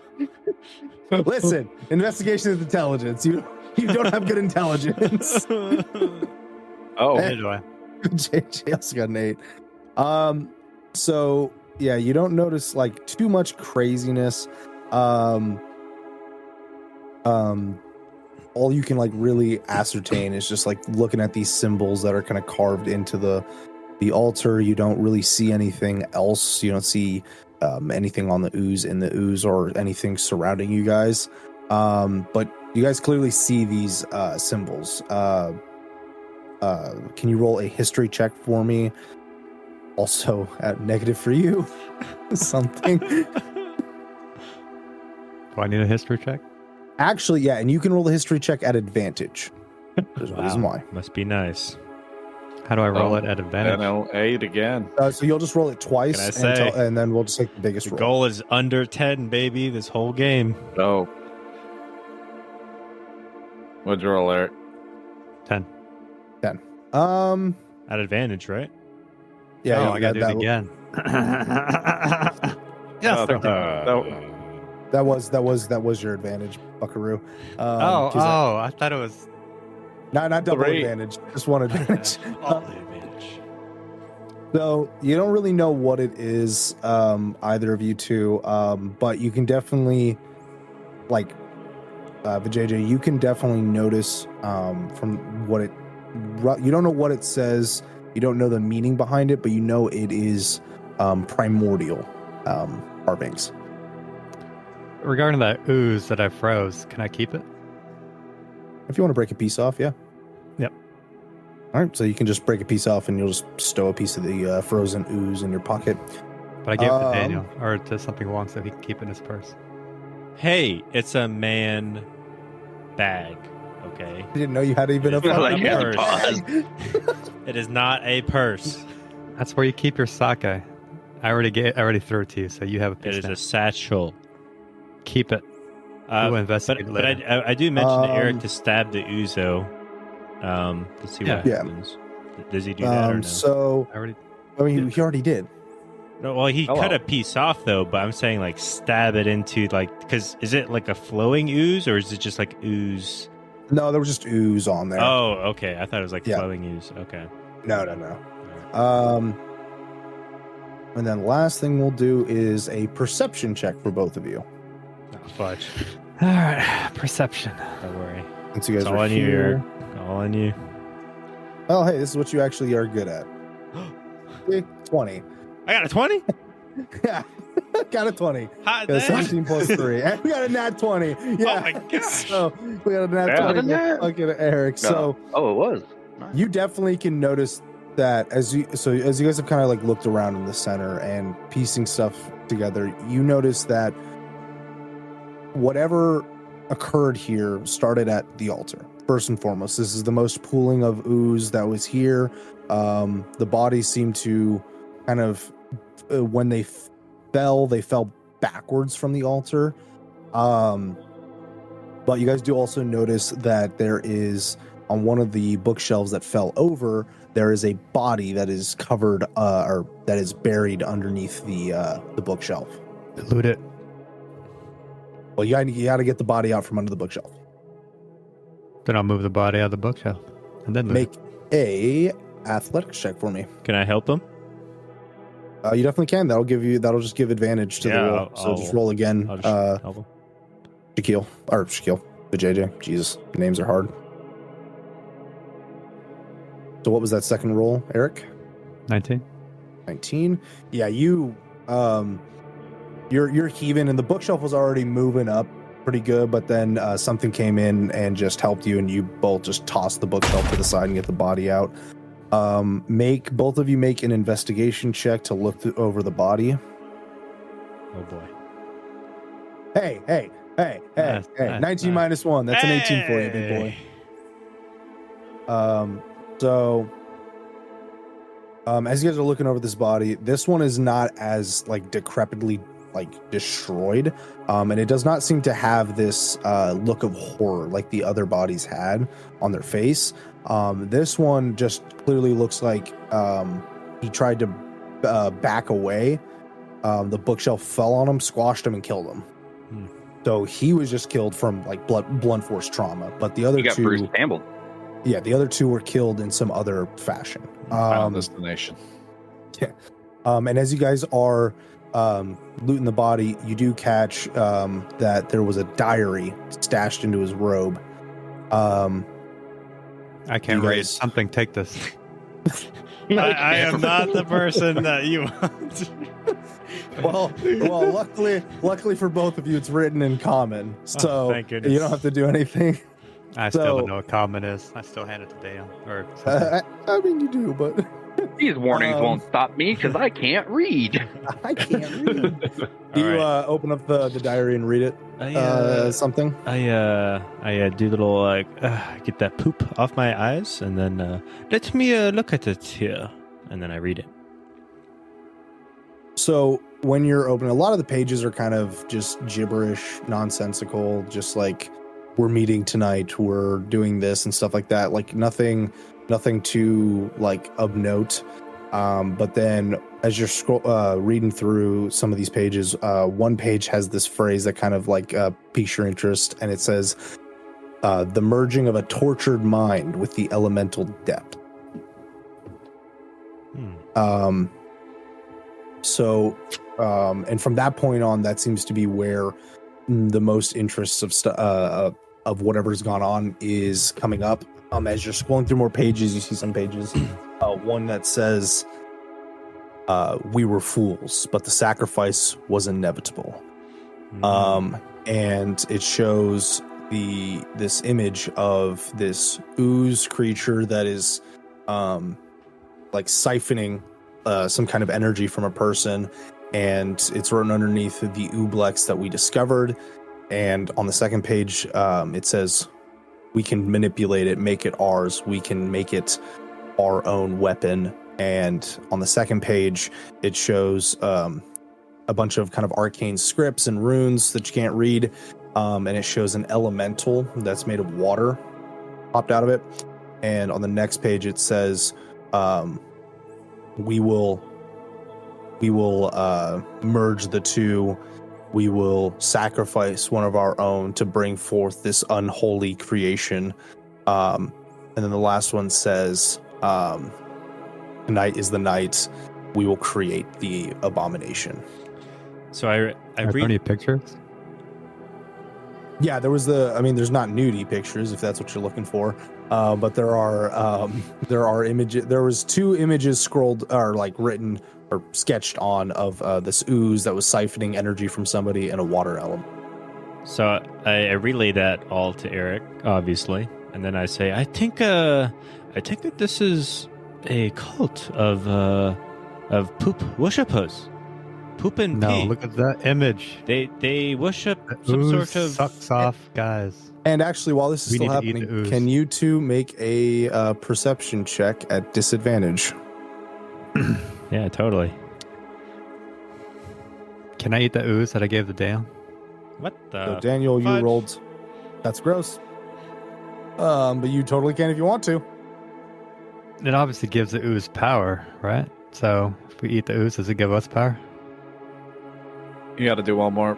Listen, investigation is intelligence. You don't have good intelligence. Oh, Hey. do I? JJ also got an 8. So yeah, you don't notice like too much craziness. All you can like really ascertain is just like looking at these symbols that are kind of carved into the altar. You don't really see anything else. You don't see anything on the ooze, in the ooze, or anything surrounding you guys. But you guys clearly see these symbols. Can you roll a history check for me? Also at negative for you. Something. Do I need a history check? Actually, yeah, and you can roll the history check at advantage. There's a reason why. Must be nice. How do I roll Oh, it at advantage? and I'll 8 again. So you'll just roll it twice, Can I say- and then we'll just take the biggest The roll. goal is under 10, baby, this whole game. Oh. What'd you roll, Eric? 10. At advantage, right? Yeah, Oh, I gotta do it again. Yes, 13. That was your advantage, Buckaroo. Oh, 'cause that- I thought it was. not double 3. advantage, just one advantage. All the advantage. So you don't really know what it is, either of you two, but you can definitely, like, Vijay, you can definitely notice from what it. You don't know what it says. You don't know the meaning behind it, but you know it is primordial carvings. Regarding that ooze that I froze, can I keep it? If you want to break a piece off, yeah. All right, so you can just break a piece off, and you'll just stow a piece of the frozen ooze in your pocket. But I gave it to Daniel, or to something long, so he can keep it in his purse. Hey, it's a man bag. Okay. I didn't know you had even a It's not Like, fucking yeah, purse. pause. It is not a purse. That's where you keep your sake. I already threw it to you, so you have a It piece is now. a satchel. Keep it. We'll investigate but later. I do mention to Eric Um, to stab the Uzo. To see what Yeah. happens. Does he do that or no? So, I already. I mean, he already did. No, well, he Hello. cut a piece off though, but I'm saying like stab it into because is it like a flowing ooze or is it just like ooze? No, there was just ooze on there. Oh, okay. I thought it was like Yeah. flowing ooze. Okay. No. All right. And then last thing we'll do is a perception check for both of you. Oh, fudge. All right, perception. Don't worry. Since you guys It's are all on you, here. Eric. All on you. Oh, hey, this is what you actually are good at. See? 20. I got a 20. Yeah, got a 20. Hot Got a damn. 17 plus 3. And we got a nat 20. Yeah. Oh my gosh. So we got a nat Better 20 than for that? fucking Eric. So Oh, it was. you definitely can notice that as you guys have kind of like looked around in the center and piecing stuff together, you notice that whatever occurred here started at the altar. First and foremost, this is the most pooling of ooze that was here. The bodies seem to kind of when they fell backwards from the altar. But you guys do also notice that there is on one of the bookshelves that fell over, there is a body that is covered or that is buried underneath the bookshelf. Loot it. Well, you got to get the body out from under the bookshelf. Then I'll move the body out of the bookshelf, and then loot Make a athletics check for me. Can I help him? You definitely can. That'll just give advantage to the Yeah, roll. So just I'll- roll again. I'll just help him. Shaquille, the JJ. Jesus, names are hard. So what was that second roll, Eric? it. 19. 19. Yeah, you're heaving, and the bookshelf was already moving up pretty good, but then something came in and just helped you, and you both just tossed the bookshelf to the side and get the body out. Both of you make an investigation check to look over the body. Oh boy. Hey. Nice, 19 nice. minus 1. That's an 18 for you, big boy. As you guys are looking over this body, this one is not as like decrepitly like destroyed, and it does not seem to have this look of horror like the other bodies had on their face. This one just clearly looks like he tried to back away. The bookshelf fell on him, squashed him, and killed him. So he was just killed from like blunt force trauma. But the other You got two, Bruce Campbell. yeah, the other two were killed in some other fashion. Final destination. And as you guys are looting the body, you do catch that there was a diary stashed into his robe. I can't You read. guys- Something take this. I am not the person that you want. Well, luckily for both of you, it's written in common, so thank goodness. you don't have to do anything. I still So- don't know what common is. I still hand it to Dale. Or something. I mean, you do, but These warnings Um, won't stop me because I can't read. I can't read. Do you All right. open up the diary and read it? Something? I do little get that poop off my eyes, and then let me look at it here, and then I read it. So when you're opening, a lot of the pages are kind of just gibberish, nonsensical, just like we're meeting tonight, we're doing this and stuff like that. Like nothing too like of note. But then as you're reading through some of these pages, one page has this phrase that kind of like piques your interest, and it says, "The merging of a tortured mind with the elemental depth." And from that point on, that seems to be where the most interests of whatever's gone on is coming up. As you're scrolling through more pages, you see some pages, one that says, "We were fools, but the sacrifice was inevitable." And it shows this image of this ooze creature that is like siphoning some kind of energy from a person, and it's written underneath the ooblex that we discovered. And on the second page, it says we can manipulate it, make it ours. We can make it our own weapon. And on the second page, it shows a bunch of kind of arcane scripts and runes that you can't read. And it shows an elemental that's made of water popped out of it. And on the next page, it says, we will merge the two. We will sacrifice one of our own to bring forth this unholy creation. And then the last one says, tonight is the night we will create the abomination. So I Are there read. any pictures? Yeah, there's not nudie pictures if that's what you're looking for. But there are images. There was 2 images scrolled or like written or sketched on of this ooze that was siphoning energy from somebody and a water element. So I relay that all to Eric, obviously, and then I say, I think that this is a cult of poop worshippers. Poop and No, pee. look at that image. They worship The some ooze sort of. sucks off, guys. And actually, while this is We still need to eat happening, the ooze. can you two make a perception check at disadvantage? Yeah, totally. Can I eat the ooze that I gave the Dale? What the? So Daniel, you fudge? rolled. That's gross. But you totally can if you want to. It obviously gives the ooze power, right? So if we eat the ooze, does it give us power? You got to do one more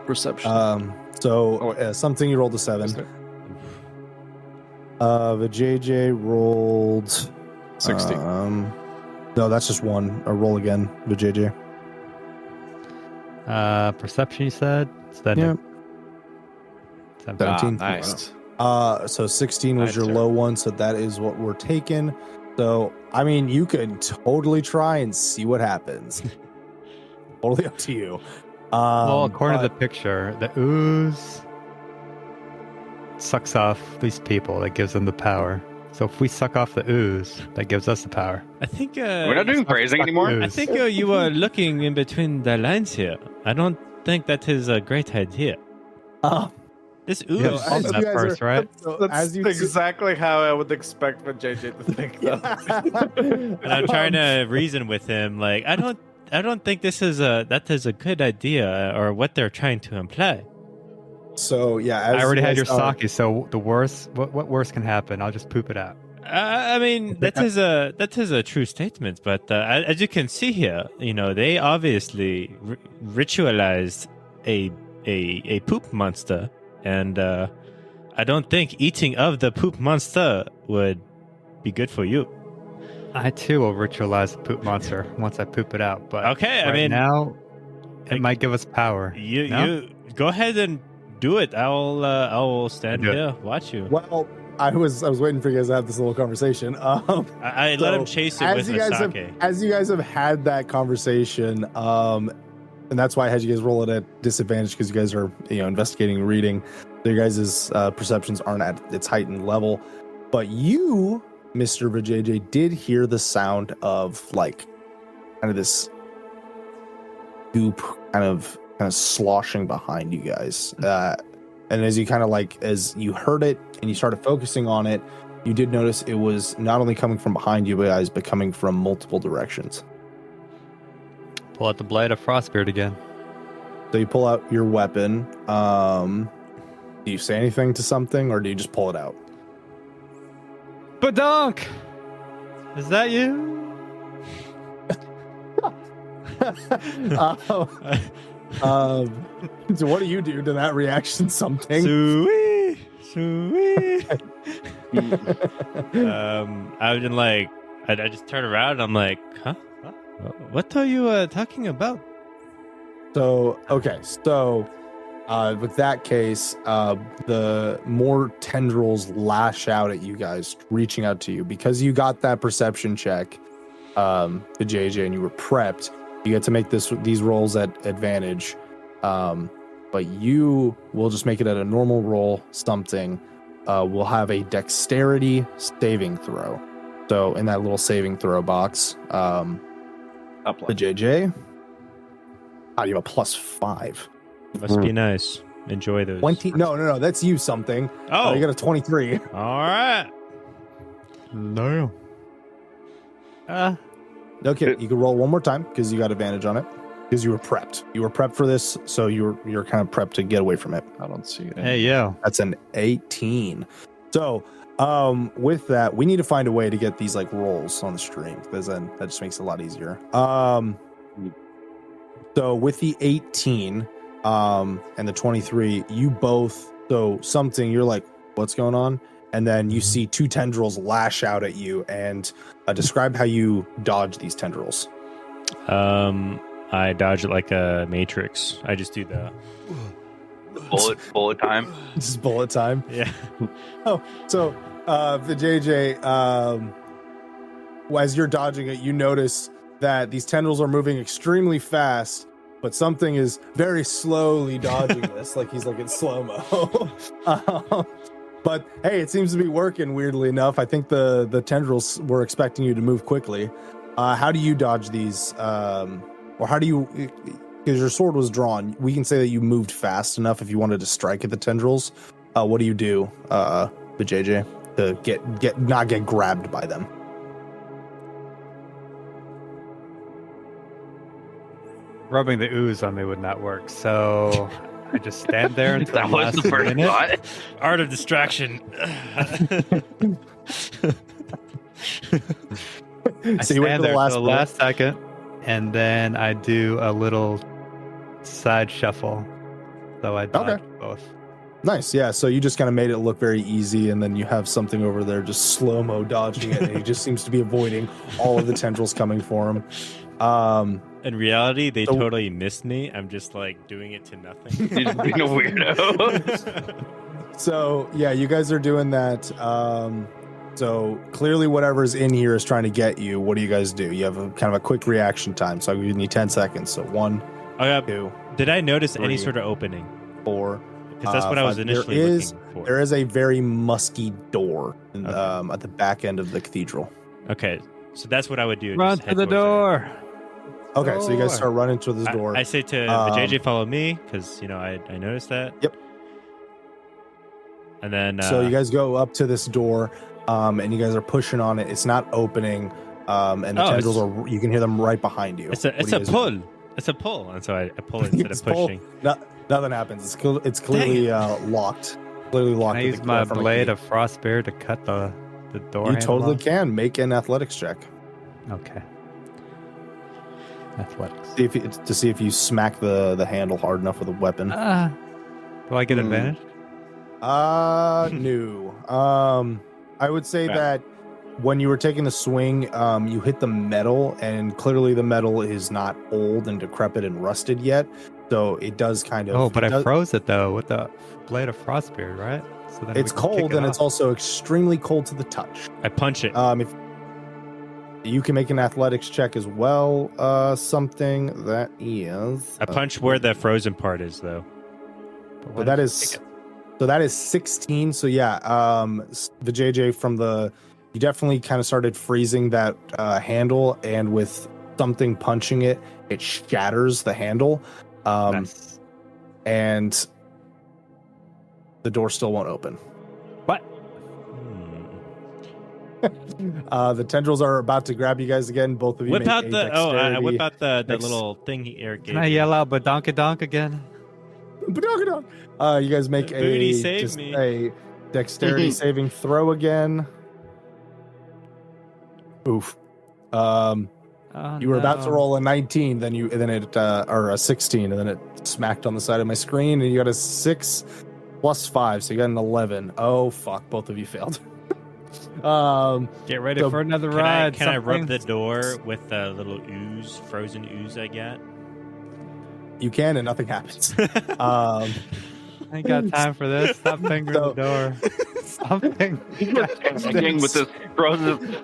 perception. Something you rolled a 7. The JJ rolled 60. No, that's just one. Or roll again, the JJ. Perception, you said? Is that Yeah. 17. Nice. So 16 was Nice, your sir. low one, so that is what we're taking. So, I mean, you could totally try and see what happens. Totally up to you. well, according to but- the picture, the ooze sucks off these people. That gives them the power. So if we suck off the ooze, that gives us the power. I think. We're not doing phrasing anymore. ooze. I think you are looking in between the lines here. I don't think that is a great idea. Uh, This Yeah, ooze. as you you that guys first, right? so That's as you exactly how I would expect for JJ to think, though. And I'm trying to reason with him, like I don't think that is a good idea or what they're trying to imply. So yeah, I already had your sock. sake, so the worst, what worse can happen? I'll just poop it out. I mean, that is a true statement, but as you can see here, they obviously ritualized a poop monster, and I don't think eating of the poop monster would be good for you. I too will ritualize the poop monster once I poop it out. But Okay, I right mean, now it like, might give us power. No? You go ahead and do it. I will stand Do it. here, watch you. Well, I was waiting for you guys to have this little conversation. I let him So, chase it as with you the guys sake. as you guys have had that conversation, and that's why I had you guys roll it at disadvantage because you guys are investigating and reading. So your guys' perceptions aren't at its heightened level, but you, Mr. Vajayjay, did hear the sound of like kind of this goop kind of sloshing behind you guys. And as you as you heard it and you started focusing on it, you did notice it was not only coming from behind you guys, but coming from multiple directions. Pull out the blade of Frostbeard again. So you pull out your weapon. Do you say anything to something, or do you just pull it out? Badonk! Is that you? So what do you do to that reaction? Something. Sweet. I was like, I just turned around and I'm like, huh? What are you talking about? So okay, so with that case, the more tendrils lash out at you guys, reaching out to you because you got that perception check, the JJ, and you were prepped. You get to make these rolls at advantage, but you will just make it at a normal roll. Something will have a dexterity saving throw. So in that little saving throw box, the JJ, you have a +5. Must be nice. Enjoy those. 20. No, that's you something. Oh, You got a 23. all right. No. Okay, you can roll one more time because you got advantage on it because you were prepped. You were prepped for this, so you're kind of prepped to get away from it. I don't see it. Hey, yo. That's an 18. So, with that, we need to find a way to get these like rolls on the stream because then that just makes it a lot easier. So with the 18, and the 23, you both something. You're like, what's going on? And then you see two tendrils lash out at you. And describe how you dodge these tendrils. I dodge it like a Matrix. I just do the bullet time. This is bullet time. yeah. So the JJ, as you're dodging it, you notice that these tendrils are moving extremely fast, but something is very slowly dodging this, like he's like in slow-mo. But hey, it seems to be working, weirdly enough. I think the tendrils were expecting you to move quickly. How do you dodge these? Or how do you, because your sword was drawn, we can say that you moved fast enough if you wanted to strike at the tendrils. What do you do, the JJ, to not get grabbed by them? Rubbing the ooze on me would not work, so I just stand there until That the was last the first minute. thought. Art of distraction. I So you wait stand for the there last till the last second, and then I do a little side shuffle. So I dodge both. Nice, yeah. So you just kind of made it look very easy, and then you have something over there just slow-mo dodging it, and he just seems to be avoiding all of the tendrils coming for him. In reality, they totally missed me. I'm just like doing it to nothing. You're just being a weirdo. So yeah, you guys are doing that. So clearly whatever's in here is trying to get you. What do you guys do? You have a kind of a quick reaction time. So I'll give you 10 seconds. So 1, 2, Did I notice 3, any sort of opening? 4. Because that's what I was 5. initially looking for. There is a very musky door Okay. at the back end of the cathedral. Okay, so that's what I would do. Run just to head the towards door. Okay, so you guys start running to this it. door. I say to the JJ, follow me, because I noticed that. Yep. And then So you guys go up to this door, and you guys are pushing on it. It's not opening, and the tendrils are. You can hear them right behind you. It's a pull. It's a pull, and so I pull it instead of pushing. Nothing happens. It's clearly locked. Clearly locked. Can I use my blade of Frostbeard to cut the door? You handle totally off? can. Make an athletics check. Okay. Athletics. To see if you smack the handle hard enough with a weapon. Do I get advantage? No. I would say that when you were taking the swing, you hit the metal, and clearly the metal is not old and decrepit and rusted yet. So it does kind of. Oh, but I froze it though with the blade of Frostbeard, right? So then It's cold, and it's also extremely cold to the touch. I punch it. If you can make an athletics check as well, something that is. I punch where the frozen part is, though. But that is 16. So yeah, the JJ from you definitely kind of started freezing that handle, and with something punching it, it shatters the handle, Nice. and the door still won't open. What? The tendrils are about to grab you guys again. Both of you. Whip make out a the dexterity. whip out the little thing Eric gave Can I me. yell out Badonkadonk again? You guys make Booty save me. a dexterity saving throw again. Oof. Oh, You were about to no. roll a 19, or a 16, and then it smacked on the side of my screen, and you got a 6 plus 5, so you got an 11. Oh fuck! Both of you failed. Get ready So for another Can ride. I rub the something. door with the little ooze, frozen ooze I got? You can, and nothing happens. I ain't got time for this. Stop fingering So- the door. Stop fingering. Again with this frozen.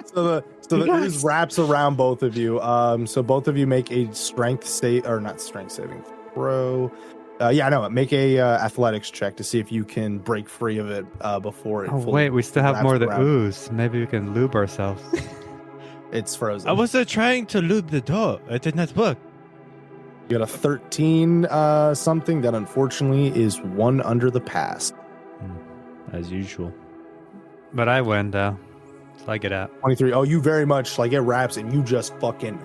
so the ooze wraps around both of you. So both of you make a strength save, or not strength saving throw. Yeah, no. Make a athletics check to see if you can break free of it before it. Oh fully wait, we still have wraps more of the around. ooze. Maybe we can lube ourselves. It's frozen. I was trying to lube the door. It did not work. You got a 13 something that unfortunately is one under the pass. As usual. But I win though, so I get out. 23. Oh, you very much like it wraps and you just fucking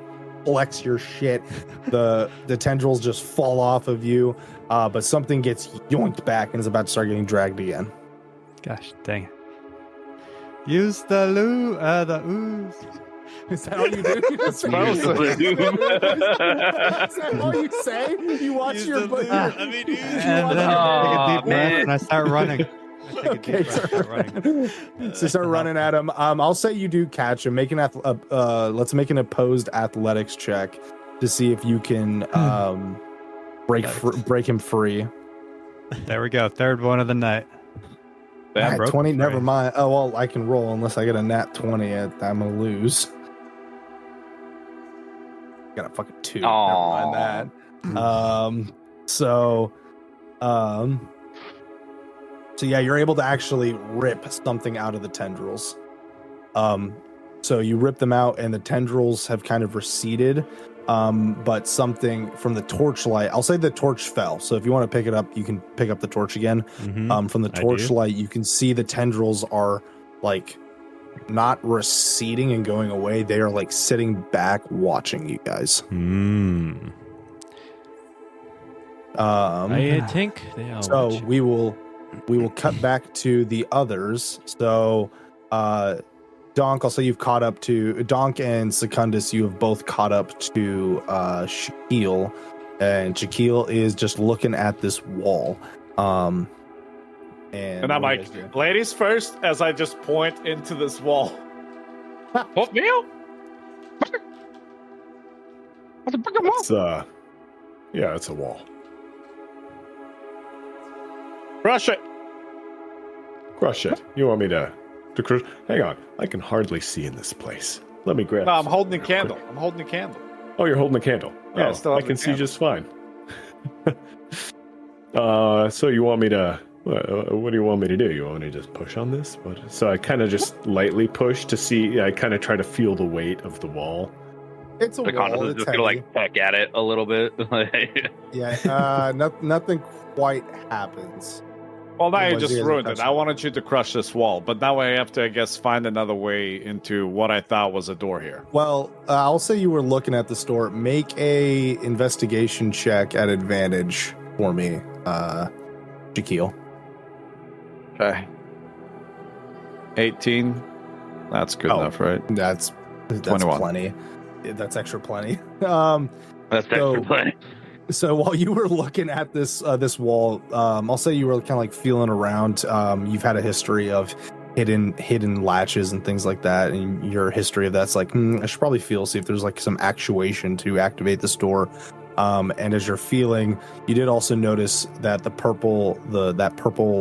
flex your shit. The tendrils just fall off of you, but something gets yoinked back and is about to start getting dragged again. Gosh dang it! Use the ooze. Is that all you do? You just Smells Is that all you say? You watch your book. And then I take a deep breath and I start running. Okay, Start running. So start running at him. I'll say you do catch him. Let's make an opposed athletics check to see if you can break him free. There we go. Third one of the night. Damn, Nat 20. Never mind. Oh well, I can roll unless I get a nat 20. I'm gonna lose. Got a fucking 2. Aw. Never mind that. So yeah, you're able to actually rip something out of the tendrils. So you rip them out and the tendrils have kind of receded. But something from the torchlight, I'll say the torch fell. So if you want to pick it up, you can pick up the torch again. From the torchlight, you can see the tendrils are like not receding and going away. They are like sitting back watching you guys. I think they are. So watching. we will cut back to the others. So Donk, I'll say you've caught up to Donk and Secundus. You have both caught up to Shaquille, and Shaquille is just looking at this wall. And I'm like, ladies first, as I just point into this wall. What meal? It's yeah, it's a wall. Crush it. Crush it. You want me to crush? Hang on, I can hardly see in this place. Let me grab. No, I'm some holding the real candle. quick. I'm holding the candle. Oh, you're holding the candle. Yeah, I Oh, still I have can the see candle. just fine. So you want me to? What do you want me to do? You want me to just push on this? What? So I kind of just lightly push to see. I kind of try to feel the weight of the wall. it's a The wall. condoms It's just heavy. gonna like peck at it a little bit. Yeah. Nothing quite happens. Well, now you Otherwise, just he hasn't ruined it. touched I it. wanted you to crush this wall, but now I have to, I guess, find another way into what I thought was a door here. Well, I'll say you were looking at the store. Make a investigation check at advantage for me, Shaquille. Okay. 18. That's good Oh. enough, right? That's 21. plenty. That's extra plenty. That's So- extra play. So while you were looking at this wall, I'll say you were kind of like feeling around. You've had a history of hidden latches and things like that, and your history of that's like, I should probably see if there's like some actuation to activate this door. And as you're feeling, you did also notice that that purple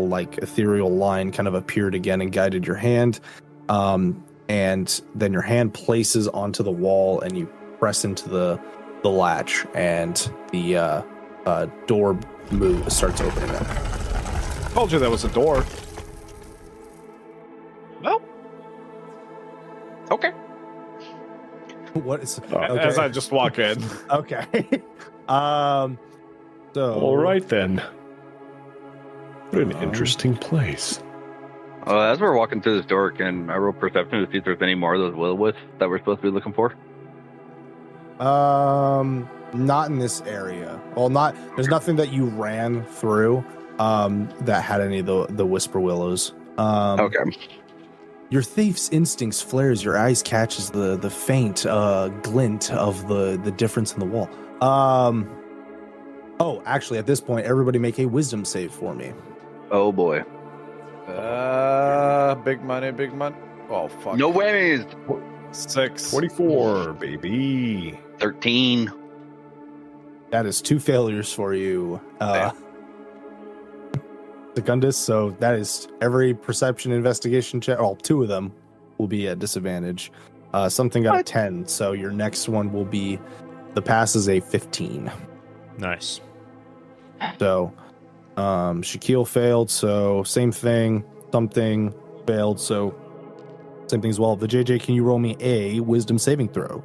like ethereal line kind of appeared again and guided your hand. And then your hand places onto the wall, and you press into the latch, and the door starts opening up. Told you there was a door. Well, okay. What is As I just walk in. okay? So All right then. What an interesting place. As we're walking through this door, can I roll perception to see if there's any more of those will-o-wisps that we're supposed to be looking for? not in this area. Well, there's nothing that you ran through that had any of the whisper willows. Okay. Your thief's instincts flares. Your eyes catches the faint glint of the difference in the wall. Oh, actually, at this point, everybody make a wisdom save for me. Oh boy. Big money, big money. Oh, fuck. No whammies. 6. 44, baby. 13. That is 2 failures for you, Secundus. So that is every perception investigation check. Well, 2 of them will be at disadvantage. Something got a 10. So your next one will be the pass is a 15. Nice. So Shaquille failed, so same thing. Something failed, so same thing as well. The JJ, can you roll me a wisdom saving throw?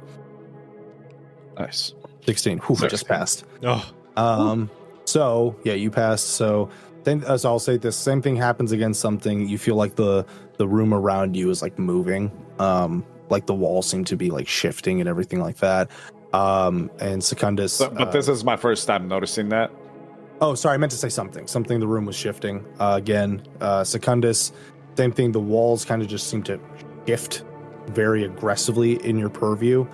Nice. 16. Whew, I just passed. Oh, So yeah, you passed. So then, so I'll say this: same thing happens against something. You feel like the room around you is like moving. Like the walls seem to be like shifting and everything like that. And Secundus. But this is my first time noticing that. Oh, sorry, I meant to say something. Something. The room was shifting again. Secundus. Same thing. The walls kind of just seem to shift very aggressively in your purview.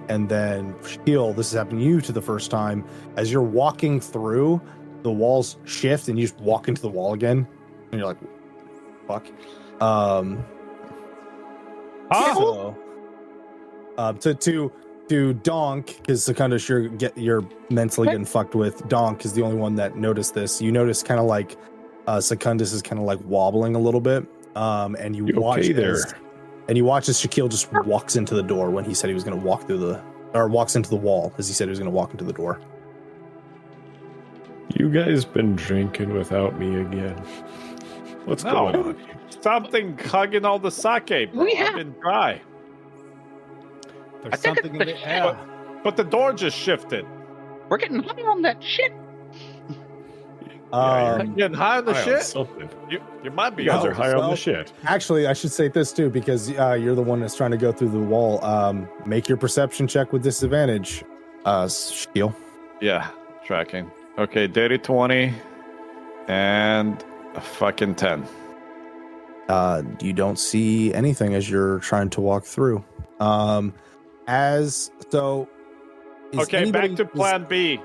And then Shaquille, this is happening to you to the first time. As you're walking through, the walls shift and you just walk into the wall again. And you're like, fuck. To Donk, because Secundus, you're mentally getting fucked with. Donk is the only one that noticed this. You notice kind of like Secundus is kind of like wobbling a little bit. And you watch okay there? And you watch as Shaquille just walks into the door when he said he was going to walk through walks into the wall as he said he was going to walk into the door. You guys been drinking without me again? What's going on? Something hugging all the sake, bro. We have- I've been dry. I think it's the shit. But the door just shifted. We're getting high on that shit. Getting high on the High on shit? something. You might be. You guys No, are high on well, the shit. Actually, I should say this too, because you're the one that's trying to go through the wall. Make your perception check with disadvantage, Shaquille. Yeah, tracking. Okay, dirty 20 and a fucking 10. You don't see anything as you're trying to walk through. Is Okay, back to plan B.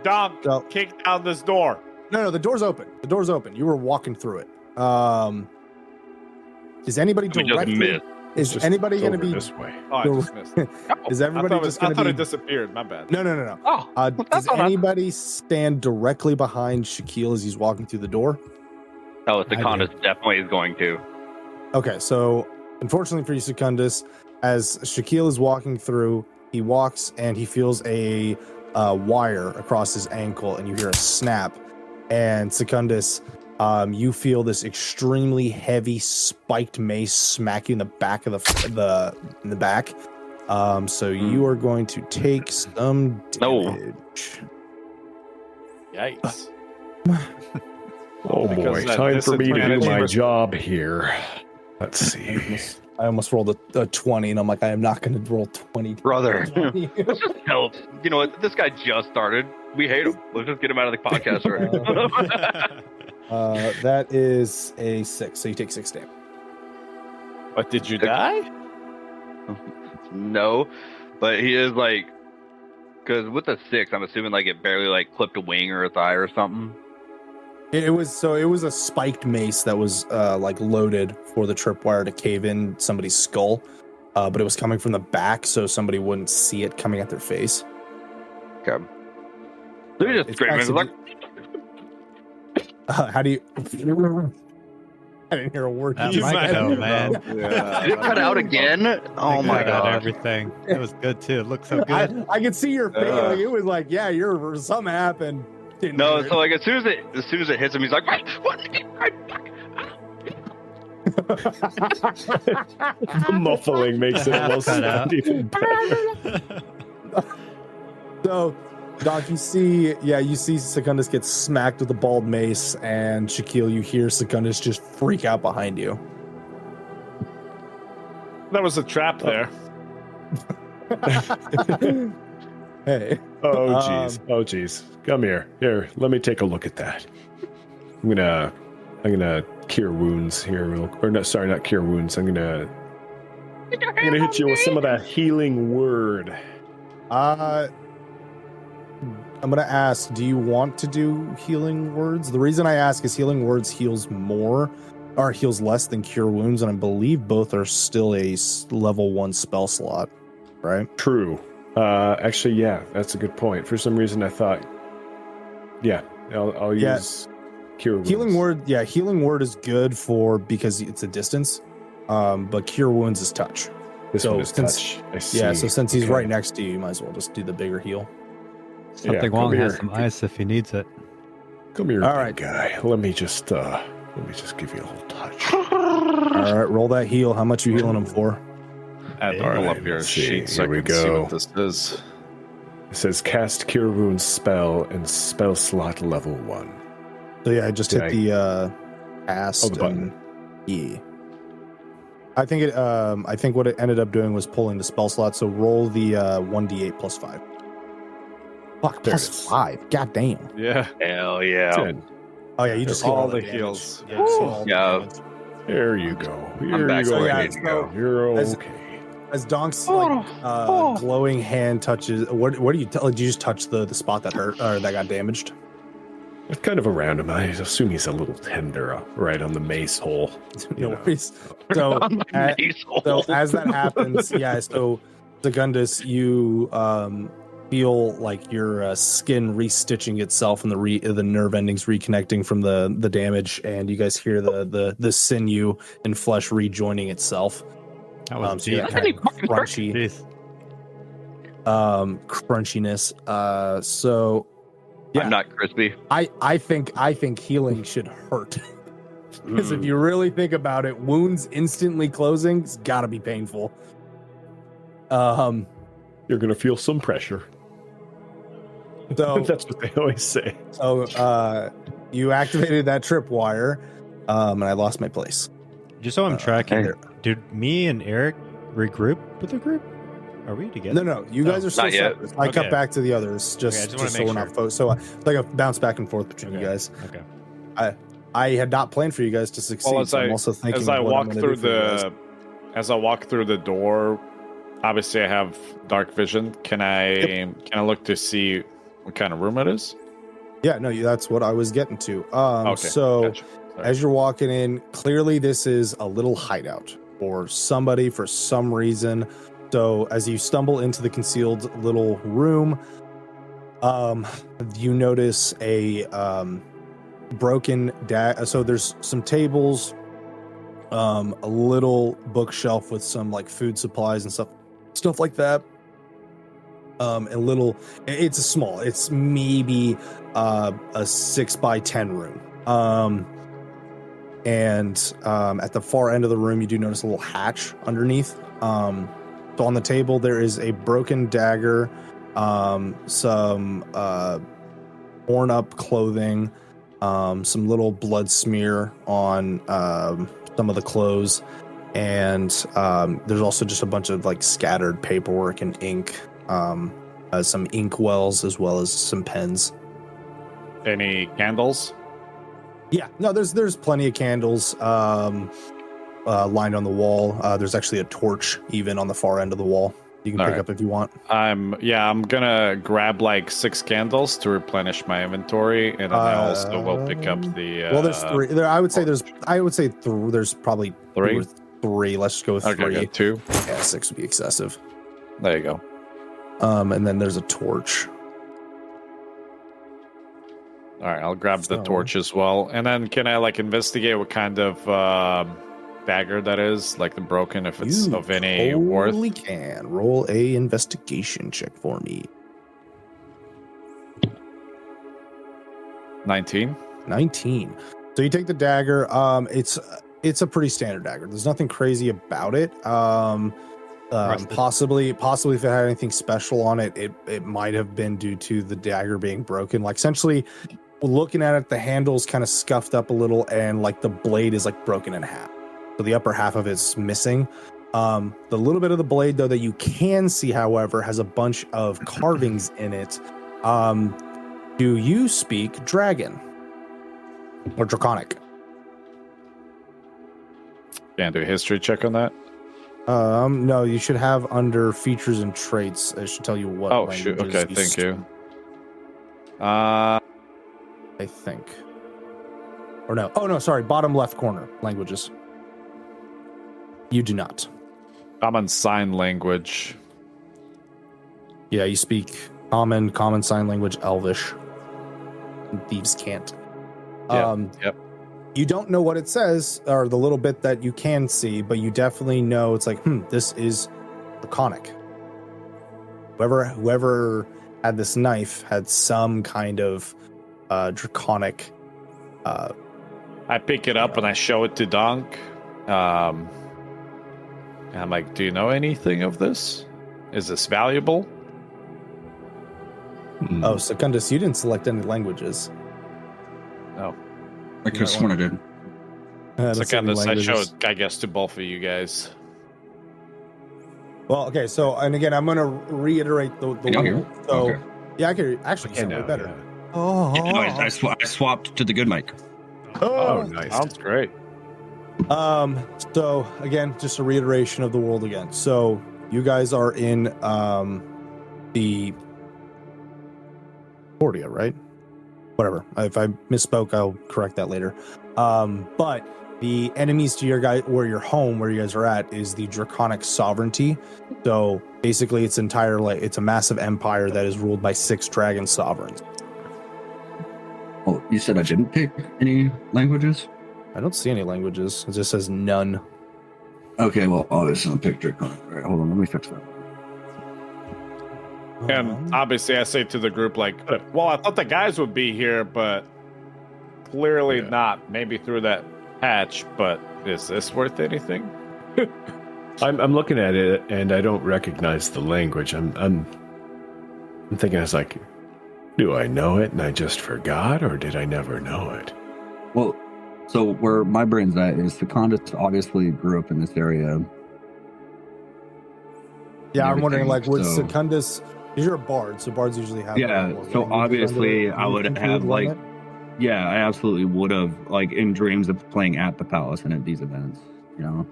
Dunk, So- kick down this door. No, the door's open. The door's open. You were walking through it. Is anybody We just directly? missed. Is Just anybody going to over be? this way? Oh, I just missed. Is everybody just I going thought to it be? disappeared. My bad. No. Oh, Does that's all right. anybody stand directly behind Shaquille as he's walking through the door? Oh, Secundus definitely is going to. Okay, so unfortunately for you, Secundus, as Shaquille is walking through, he walks and he feels a wire across his ankle, and you hear a snap. And Secundus, you feel this extremely heavy spiked mace smacking the back of in the back. So you are going to take some damage. Yikes. Oh Because boy, that time for me to do disadvantage my was- job here. Let's see. I almost rolled a 20, and I'm like, I am not going to roll 20. Brother. Let's just help. You know what? This guy just started. We hate him. Let's just get him out of the podcast already. That is a 6, so you take 6 damage. But did you die? No, but he is like, because with the 6, I'm assuming like it barely like clipped a wing or a thigh or something. It was a spiked mace that was like loaded for the tripwire to cave in somebody's skull, but it was coming from the back, so somebody wouldn't see it coming at their face. Okay. So he just It's screaming. It's like, How do you? I didn't hear a word. That you mic said. though, man. did it cut out again? Oh They my cut out god. everything. It was good too. It looked so good. I could see your face. Like, it was like, yeah, something happened. Didn't No, hear it. so like as soon as it hits him, he's like, what? The muffling makes it almost Cut out. sound even better. So, Doc, you see Secundus get smacked with a bald mace, and Shaquille, you hear Secundus just freak out behind you. There was a trap there. Hey. Oh jeez. Oh jeez. Come here. Here, let me take a look at that. I'm gonna cure wounds here or no, sorry, not cure wounds. I'm gonna hit you with some of that healing word. I'm gonna ask, do you want to do healing words? The reason I ask is healing words heals less than cure wounds, and I believe both are still a level 1 spell slot, right? True. Actually, yeah, that's a good point. For some reason, I thought, yeah, I'll Yeah. use cure wounds. Healing word is good because it's a distance, but cure wounds is touch. This so one is since- touch. I see. Yeah, so since he's Okay. right next to you, you might as well just do the bigger heal. Something come Wong has here. some ice if he needs it. Come here, All big right. guy. Let me just give you a little touch. All right, roll that heal. How much you healing him for? I have to All pull right, up your let's see. sheet so I Here we can see go. what this is. It says cast Cure Wounds spell and spell slot level 1. So yeah, I just hit the cast. Oh, the button. and yeah. I think what it ended up doing was pulling the spell slot. So roll the 1d8 plus 5. Fuck, There it plus is. 5. God damn. Yeah. Hell yeah. 10. Oh yeah, you just All heal the damage. heals. Yeah, you just heal all the Yeah. damage. There you go. Here back you to go. where I yeah, need to go. You're As- okay. As Donk's Oh. glowing hand touches, what do you tell? Did you just touch the spot that hurt or that got damaged? It's kind of around him. I assume he's a little tender, right on the mace hole. No know. worries. So, so as that happens, so Segundus, you feel like your skin restitching itself and the nerve endings reconnecting from the damage, and you guys hear the sinew and flesh rejoining itself. That was So you deep. got kind of crunchy, Jeez. crunchiness. So yeah, I'm not crispy. I think healing should hurt. Because if you really think about it, wounds instantly closing has got to be painful. You're going to feel some pressure. So That's what they always say. you activated that tripwire, and I lost my place. Just so I'm tracking, there. did me and Eric regroup with the group? Are we together? No, you guys are still Not yet. separate. I cut Okay. back to the others I just, just wanna so make we're not so like a bounce back and forth between you guys. Okay. I had not planned for you guys to succeed. Well, so I'm also thinking as I of what I'm walk gonna through do for you guys. as I walk through the door, obviously I have dark vision. Can I look to see what kind of room it is? Yeah, no, that's what I was getting to. Okay. So Gotcha. Sorry. as you're walking in, clearly this is a little hideout for somebody for some reason. So as you stumble into the concealed little room, you notice a broken so there's some tables, a little bookshelf with some like food supplies and stuff like that. It's maybe a 6x10 room. And at the far end of the room, you do notice a little hatch underneath. So on the table, there is a broken dagger, some torn up clothing, some little blood smear on some of the clothes, and there's also just a bunch of like scattered paperwork and ink, some ink wells as well as some pens. Any candles? Yeah, no, there's plenty of candles lined on the wall. There's actually a torch even on the far end of the wall. You can pick up if you want. I'm gonna grab like 6 candles to replenish my inventory, and then I also will pick up the. Well, there's 3. I would say there's probably 3. 2 or 3. Let's just go with 3. Okay, got 2. Yeah, 6 would be excessive. There you go. And then there's a torch. All right, I'll grab the So- torch as well, and then can I like investigate what kind of dagger that is, like the broken, if it's You of any worth? totally can roll a investigation check for me. 19. 19. So you take the dagger. It's a pretty standard dagger. There's nothing crazy about it. Rusted. Possibly if it had anything special on it, it might have been due to the dagger being broken. Like essentially, looking at it, the handle's kind of scuffed up a little, and like the blade is like broken in half. So the upper half of it's missing. The little bit of the blade though that you can see, however, has a bunch of carvings in it. Do you speak dragon or draconic? Can I do a history check on that? No, you should have under features and traits. It should tell you what. Oh shoot. languages Okay, thank speak, you. I think. Or no. Oh no, sorry. Bottom left corner. Languages. You do not. Common sign language. Yeah, you speak common sign language, Elvish. And thieves can't. Yep. You don't know what it says, or the little bit that you can see, but you definitely know it's like, this is Draconic. Whoever had this knife had some kind of draconic. I pick it up and I show it to Donk. I'm like, do you know anything of this? Is this valuable? Oh, Secundus, you didn't select any languages. No. I could have sworn I did. Secundus, I showed, I guess, to both of you guys. Well, okay, so, and again, I'm going to reiterate the Can y'all hear rule. me? So, Okay. yeah, I could actually sound way better. Yeah. Oh, Yeah, no, I swapped to the good mic. Oh, nice. Sounds great. So again, just a reiteration of the world again. So you guys are in the Cordia, right? Whatever. If I misspoke, I'll correct that later. But the enemies to your guys, where your home, where you guys are at, is the Draconic Sovereignty. So basically, it's it's a massive empire that is ruled by 6 dragon sovereigns. Oh, you said I didn't pick any languages? I don't see any languages. It just says none. Okay, well, obviously I'll pick Draconic. All right, hold on, let me fix that. And obviously, I say to the group, like, well, I thought the guys would be here, but clearly not. Maybe through that hatch, but is this worth anything? I'm looking at it and I don't recognize the language. I'm thinking, I was like, do I know it and I just forgot, or did I never know it? Well, so where my brain's at is Secundus obviously grew up in this area. Yeah, I'm wondering, like, would so- Secundus? Because you're a bard, so bards usually have. Yeah, more so languages obviously under it. I would Include have, one like- it? Yeah, I absolutely would have, like, in dreams of playing at the palace and at these events, you know?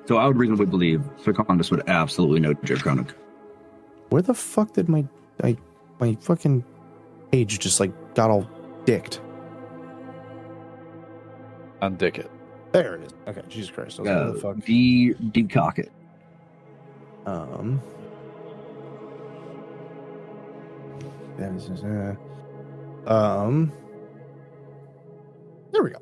So I would reasonably believe Secundus would absolutely know Draconic. Where the fuck did my fucking page just like got all dicked? Undick it. There it is. Okay, Jesus Christ. I was like, where the fuck? Decock it. There we go.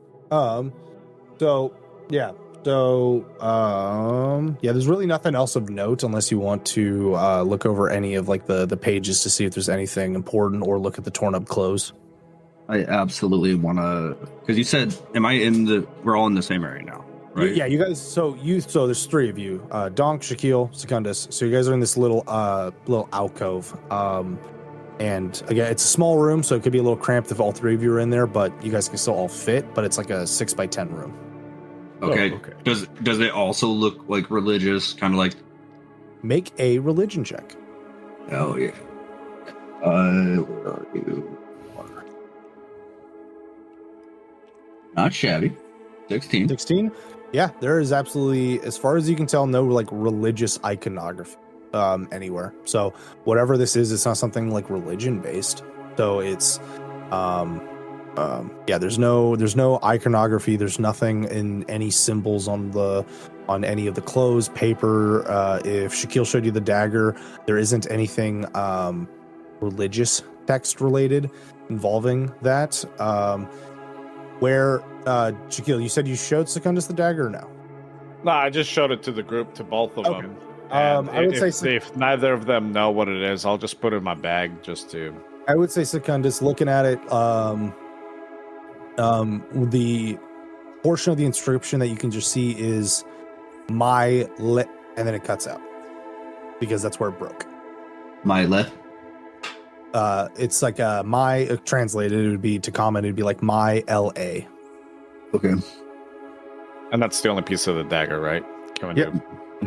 There's really nothing else of note unless you want to look over any of like the pages to see if there's anything important, or look at the torn up clothes. I absolutely want to, because you said, we're all in the same area now, right? Yeah, you guys. So there's 3 of you: Donk, Shaquille, Secundus. So you guys are in this little alcove. And again, it's a small room, so it could be a little cramped if all 3 of you are in there. But you guys can still all fit. But it's like a 6x10 room. Okay. Oh, okay. Does it also look like religious, kind of like? Make a religion check. Oh yeah. Where are you? Not shabby. 16. 16. Yeah, there is absolutely, as far as you can tell, no like religious iconography anywhere. So whatever this is, it's not something like religion based. So it's there's no iconography. There's nothing in any symbols on any of the clothes, paper. If Shaquille showed you the dagger, there isn't anything religious text related involving that. Shaquille, you said you showed Secundus the dagger or no? No, I just showed it to the group, to both of Okay. them. I would say if neither of them know what it is, I'll just put it in my bag just to. I would say Secundus, looking at it, the portion of the inscription that you can just see is my le, and then it cuts out because that's where it broke. My left. It's like translated, it would be to comment, it'd be like my LA. Okay. And that's the only piece of the dagger, right? Can we Yep. do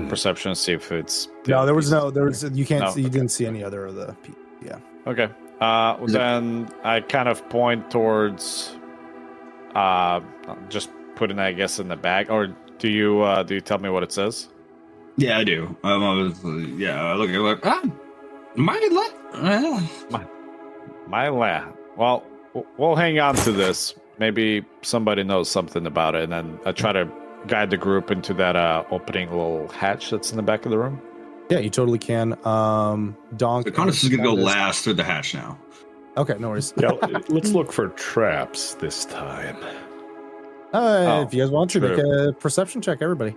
perception, see if it's. No, you didn't see any other of the. Yeah. Okay. Then I kind of point towards. Just putting, I guess, in the bag, or do you tell me what it says? Yeah, I do. I look at it like, my left. My lad. Well, we'll hang on to this. Maybe somebody knows something about it, and then I try to guide the group into that opening little hatch that's in the back of the room. Yeah, you totally can. Donk. Secundus is gonna go last through the hatch now. Okay, no worries. Yeah, let's look for traps this time. If you guys want to, true. make a perception check, everybody.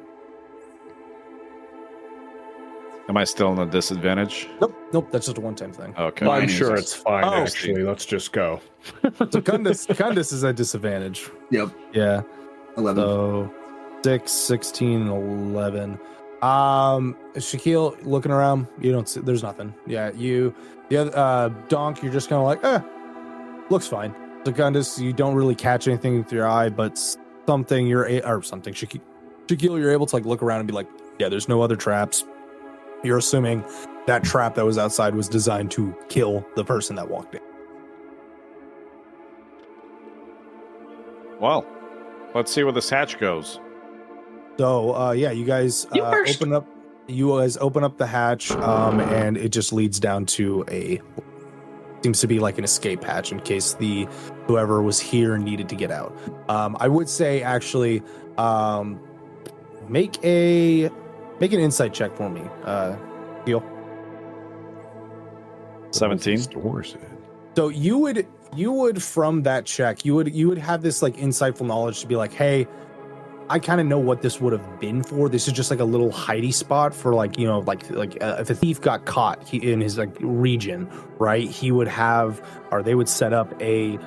Am I still in a disadvantage? Nope, that's just a one-time thing. Okay. I'm Mine sure is- it's fine, Oh. actually. Let's just go. So Kundus is at disadvantage. Yep. Yeah. 11. So 6, 16, 11. Shaquille looking around, you don't see, there's nothing. Yeah, the other Donk, you're just kind of like, looks fine. Secundus, you don't really catch anything with your eye, but something Shaquille, you're able to like look around and be like, yeah, there's no other traps. You're assuming that trap that was outside was designed to kill the person that walked in. Well, let's see where this hatch goes. So you guys You first. open up the hatch, and it just leads down to seems to be like an escape hatch in case whoever was here needed to get out. I would say actually, make an insight check for me, Gil. 17. Doors in. So you would from that check, you would have this like insightful knowledge to be like, hey, I kind of know what this would have been for. This is just like a little hidey spot for like, you know, like if a thief got caught in his like region, right? He would have, or they would set up a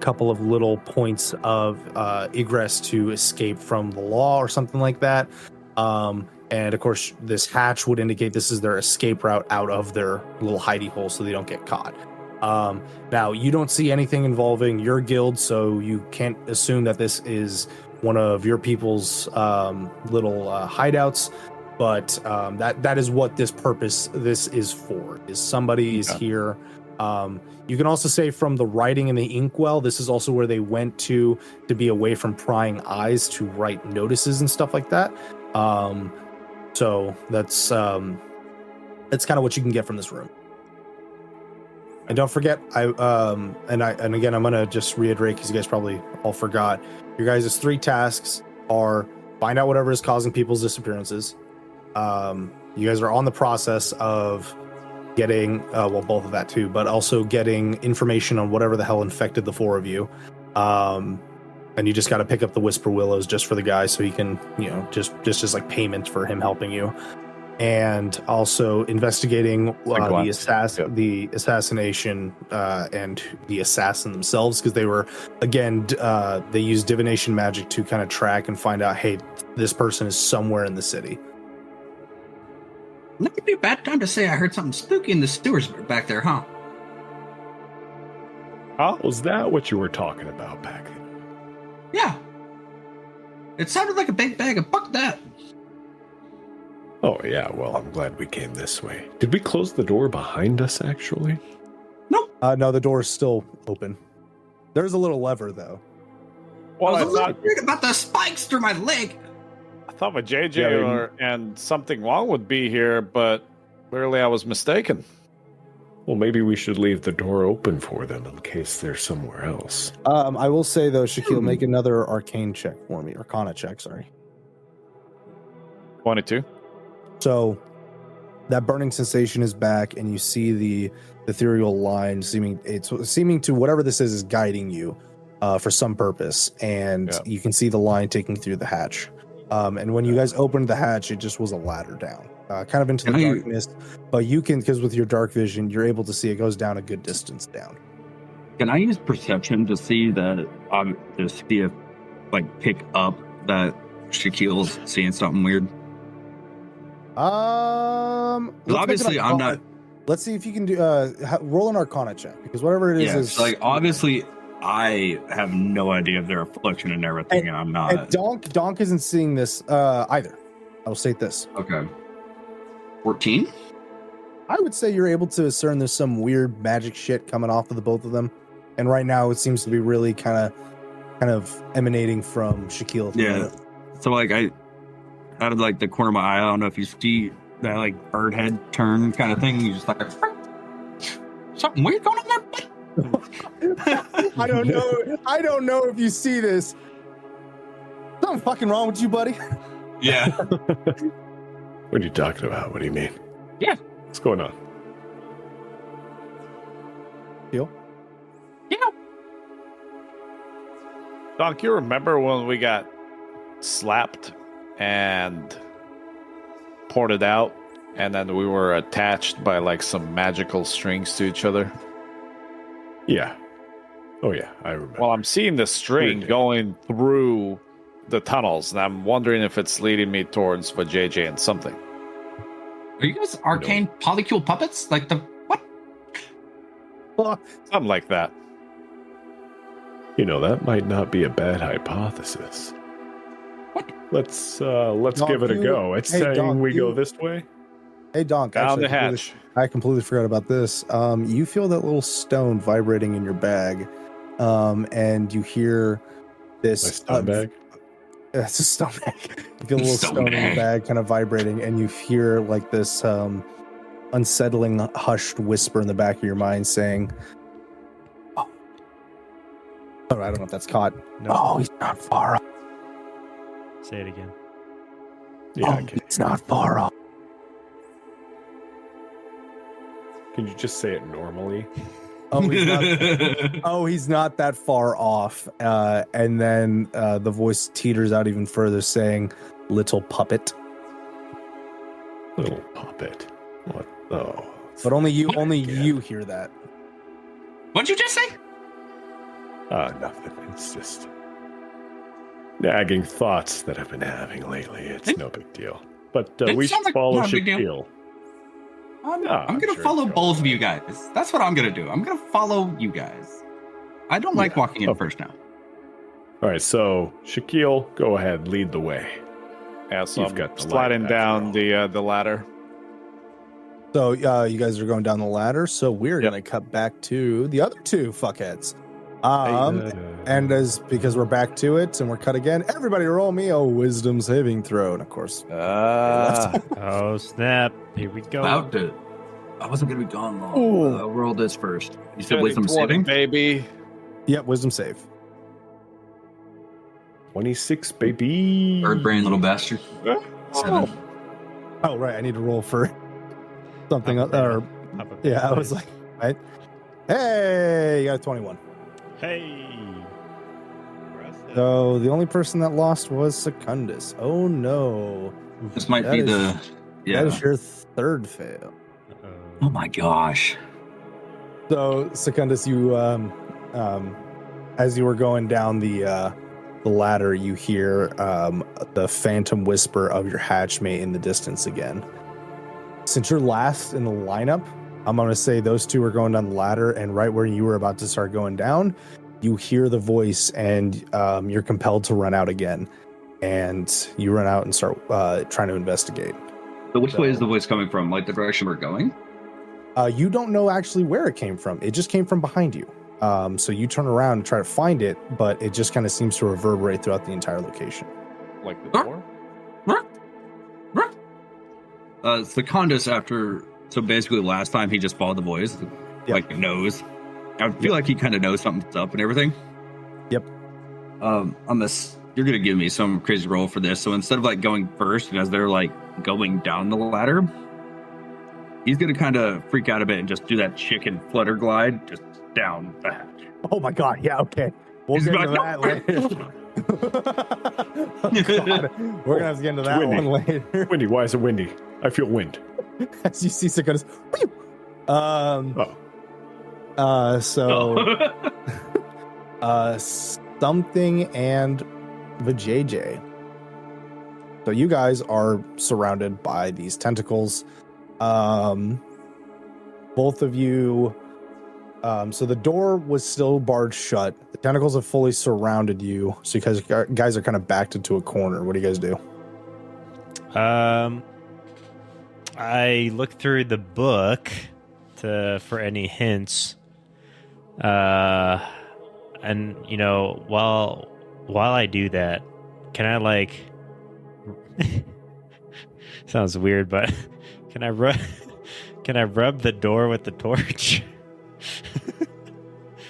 couple of little points of egress to escape from the law or something like that. And of course, this hatch would indicate this is their escape route out of their little hidey hole, so they don't get caught. Now you don't see anything involving your guild, so you can't assume that this is one of your people's little hideouts, but that is what this is for. Is somebody is here. You can also say from the writing in the inkwell, this is also where they went to be away from prying eyes to write notices and stuff like that. So that's kind of what you can get from this room. And don't forget, and again, I'm gonna just reiterate because you guys probably all forgot. Your guys' 3 tasks are find out whatever is causing people's disappearances. You guys are on the process of getting, both of that too, but also getting information on whatever the hell infected the 4 of you. And you just got to pick up the Whisper Willows just for the guy, so he can, you know, just as like payment for him helping you. And also investigating the assassination and the assassin themselves, because they were, again, they used divination magic to kind of track and find out, hey, this person is somewhere in the city. That could be a bad time to say I heard something spooky in the sewers back there, huh? Was that what you were talking about back then? Yeah. It sounded like a big bag of buck that. Oh, yeah. Well, I'm glad we came this way. Did we close the door behind us, actually? No, the door is still open. There's a little lever, though. Well, I I was a little thought worried about the spikes through my leg. with JJ Yeah, and something wrong would be here, but clearly I was mistaken. Well, maybe we should leave the door open for them in case they're somewhere else. I will say, though, Shaquille, make another arcana check for me. Arcana check, sorry. 22. So that burning sensation is back, and you see the ethereal line seeming to whatever this is guiding you for some purpose, and you can see the line taking through the hatch. And when you guys opened the hatch, it just was a ladder down, kind of into the darkness. But you can, because with your dark vision, you're able to see it goes down a good distance down. Can I use perception to see that? To see if, like, pick up that Shaquille's seeing something weird? Obviously, I'm not. Let's see if you can do roll an Arcana check, because whatever it is, Yeah, like obviously, I have no idea of their affliction and everything, and I'm not. And Donk isn't seeing this either. I will state this. Okay. 14. I would say you're able to discern there's some weird magic shit coming off of the both of them, and right now it seems to be really kind of emanating from Shaquille. Yeah. So like out of like the corner of my eye, I don't know if you see that like bird head turn kind of thing. You just like something weird going on there. I don't know if you see this. Something fucking wrong with you, buddy. Yeah. What are you talking about? What do you mean? Yeah. What's going on? Donk, you remember when we got slapped and ported out and then we were attached by like some magical strings to each other. Yeah. Oh yeah, I remember. Well, I'm seeing the string Weird. going through the tunnels, and I'm wondering if it's leading me towards JJ and something. Are you guys arcane polycule puppets? Like the what? Something like that. That might not be a bad hypothesis. What? Let's Donk, give it a go. It's saying Donk, we go this way. Hey, Donk. Down actually, the hatch. I completely forgot about this. You feel that little stone vibrating in your bag, and you hear this. My stone bag. It's a stone bag. You feel a little Stone stone in bag. your bag kind of vibrating, and you hear like this unsettling, hushed whisper in the back of your mind saying, "Oh, I don't know if that's caught. No. Oh, he's not far off. Say it again. Yeah. Oh, he's not far off." Can you just say it normally? Oh, he's not that far off. And then the voice teeters out even further, saying, "Little puppet." Little puppet. What? Oh. But only you Yeah. hear that. What'd you just say? Nothing. It's just nagging thoughts that I've been having lately. It's no big deal. But It we sounds should like follow not a big deal. Shaquille. I'm I'm gonna sure follow it's both going of you guys. That's what I'm gonna do. I'm gonna follow you guys. I don't like Yeah. walking in Oh. first now. All right, so Shaquille, go ahead, lead the way. Yeah, so You've I'm got the sliding light after down all. the ladder. So you guys are going down the ladder. So we're Yep. gonna cut back to the other two fuckheads. And because we're back to it and we're cut again, everybody roll me a wisdom saving throw. And of course, Oh snap! Here we go. About to. I wasn't gonna be gone long. Ooh. Roll this first. You said Dirty wisdom 20, saving? baby. yeah, wisdom save. 26, baby. Bird brain, little bastard. 7. Oh right, I need to roll for something. Up Or Up a bit, yeah, I was please. like, right. Hey, you got a 21. Hey. So the only person that lost was Secundus. Oh no. This might That be is- the. Yeah. That is your third fail. Oh my gosh. So Secundus, you as you were going down the ladder, you hear the phantom whisper of your hatchmate in the distance again. Since you're last in the lineup, I'm gonna say those two are going down the ladder, and right where you were about to start going down, you hear the voice, and you're compelled to run out again. And you run out and start trying to investigate. But which way is the voice coming from? Like the direction we're going? You don't know actually where it came from. It just came from behind you. So you turn around and try to find it, but it just kind of seems to reverberate throughout the entire location. Like the door? Secundus after. So basically, last time he just followed the voice, Yep. like knows. I feel like he kind of knows something's up and everything. Yep. You're gonna give me some crazy roll for this. So instead of like going first, and as they're like going down the ladder, he's gonna kind of freak out a bit and just do that chicken flutter glide just down the hatch. Oh my god! Yeah, okay. We'll He's get like, into that later. Oh, God. We're gonna have to get into that Windy. one later. Windy, why is it windy? I feel wind. As you see Secundus. Oh. So something and the JJ. So you guys are surrounded by these tentacles. Both of you. So the door was still barred shut. The tentacles have fully surrounded you. So you guys are kind of backed into a corner. What do you guys do? I look through the book for any hints. And while I do that, can I like sounds weird, but can I rub the door with the torch?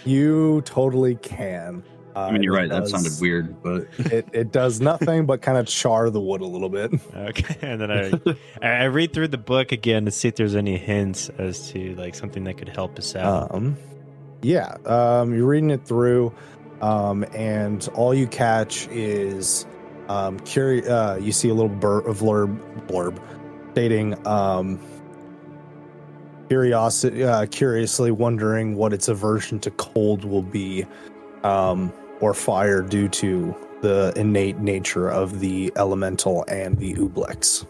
You totally can. I mean, you're right. That does- sounded weird, but It does nothing but kind of char the wood a little bit. Okay, and then I read through the book again to see if there's any hints as to like something that could help us out. You're reading it through, and all you catch is you see a little blurb stating, curiously wondering what its aversion to cold will be, or fire, due to the innate nature of the elemental and the ooblex.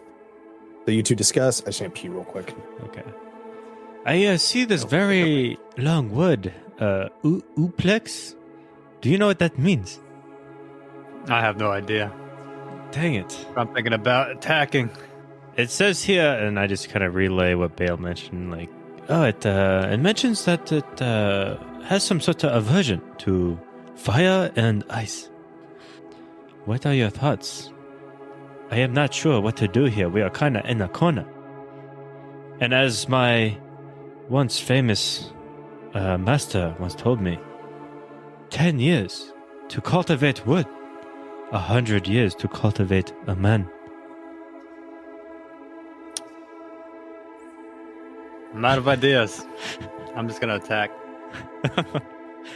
So you two discuss. I just need to pee real quick. Okay. I see this very long word, ooplex. Do you know what that means? I have no idea. Dang it. I'm thinking about attacking. It says here, and I just kind of relay what Bale mentioned, like, it mentions that it has some sort of aversion to fire and ice. What are your thoughts? I am not sure what to do here. We are kind of in a corner. And as my once famous master once told me, 10 years to cultivate wood, 100 years to cultivate a man. I'm out of ideas. I'm just gonna attack.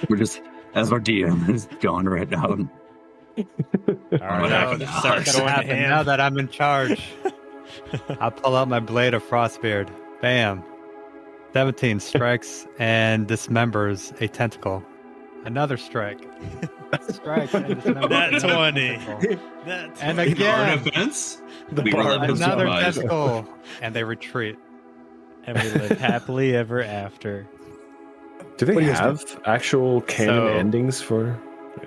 We're just, as our DM is going right now. All right, No, this is gonna happen now that I'm in charge. I'll pull out my blade of Frostbeard. Bam. 17 strikes and dismembers a tentacle. Another strike. Strike and dismembers That another 20. tentacle. That And Our again, defense. We will let them another survive. tentacle. And they retreat. and we live happily ever after. Do they What do you guys have actual canon So- endings for?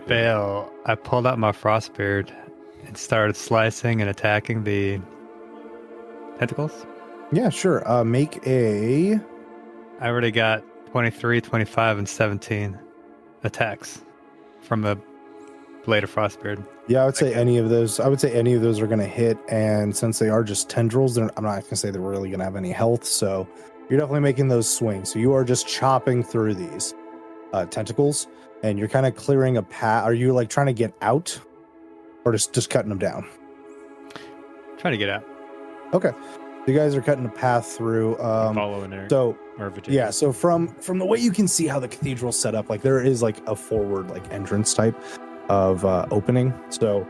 Bale, I pulled out my Frostbeard and started slicing and attacking the tentacles. Yeah, sure. Make a. I already got 23, 25, and 17 attacks from a blade of Frostbeard. Yeah, I would say any of those. I would say any of those are going to hit, and since they are just tendrils, I'm not going to say they're really going to have any health. So you're definitely making those swings. So you are just chopping through these tentacles, and you're kind of clearing a path. Are you like trying to get out, or just cutting them down? Trying to get out. Okay, you guys are cutting a path through. Following her. So Or Virginia. yeah, so from the way you can see how the cathedral's set up, like there is like a forward like entrance type of opening. So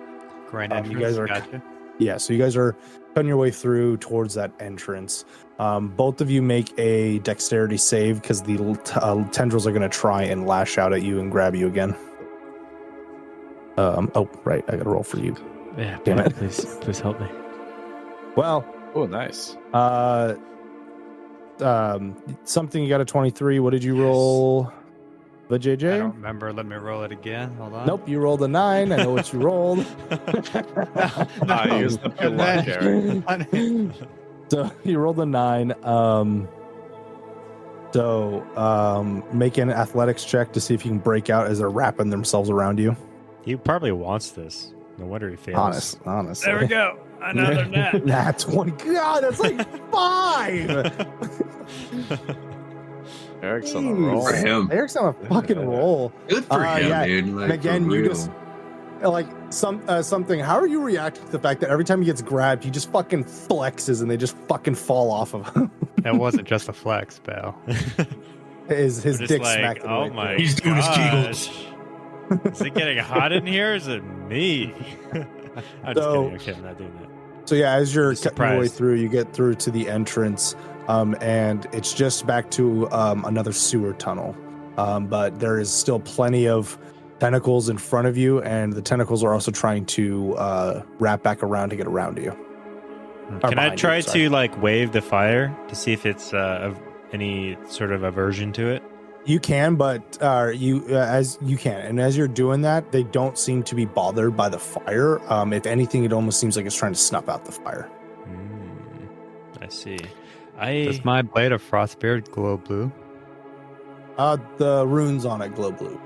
Grand you entrance. guys are- Gotcha. yeah, so you guys are cutting your way through towards that entrance. Both of you make a dexterity save because the tendrils are going to try and lash out at you and grab you again. Oh, right, I got to roll for you. Yeah, Damn it. please help me. Well, Oh, nice. something you got a 23. What did you roll? The I don't JJ? remember. Let me roll it again. Hold on. Nope, you rolled a 9. I know what you rolled. I used up your luck, Eric. So you rolled a 9. Make an athletics check to see if you can break out as they're wrapping themselves around you. He probably wants this. No wonder he fails. Honestly. There we go. Another net. That's 1. God, that's like 5. Eric's on a roll. For him. Eric's on a fucking roll. Good for him, yeah. dude. Like, And again, for you real. just like something. How are you reacting to the fact that every time he gets grabbed, he just fucking flexes and they just fucking fall off of him? That wasn't just a flex, Bale. his We're just dick like, smacked. it oh away my through. He's doing his gosh. Is it getting hot in here? Or is it me? I'm just So- kidding. Okay, I'm not doing that. So yeah, as you're Just cutting your way surprised. through, you get through to the entrance, and it's just back to another sewer tunnel. But there is still plenty of tentacles in front of you, and the tentacles are also trying to wrap back around to get around you. Or Can I behind you, try sorry. to like wave the fire to see if it's any sort of aversion to it? You can, but as you can, and as you're doing that, they don't seem to be bothered by the fire. If anything, it almost seems like it's trying to snuff out the fire. I see. Does my blade of Frostbeard glow blue? The runes on it glow blue.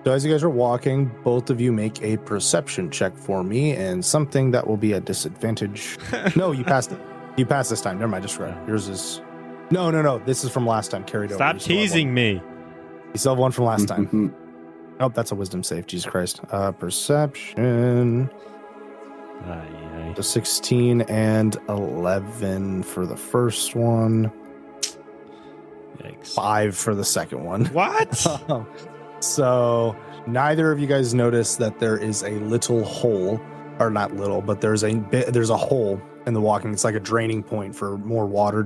So as you guys are walking, both of you make a perception check for me, and something that will be a disadvantage. No, you passed it. You passed this time. Never mind. Just right. Yours is. No. This is from last time. Carried over. Stop You still have teasing me. one. You still have one from last time. Nope, that's a wisdom save. Jesus Christ. Perception. Aye, So 16 and 11 for the first one. Yikes. 5 for the second one. What? So neither of you guys notice that there is a little hole, or not little, but there's a hole and the walking. It's like a draining point for more water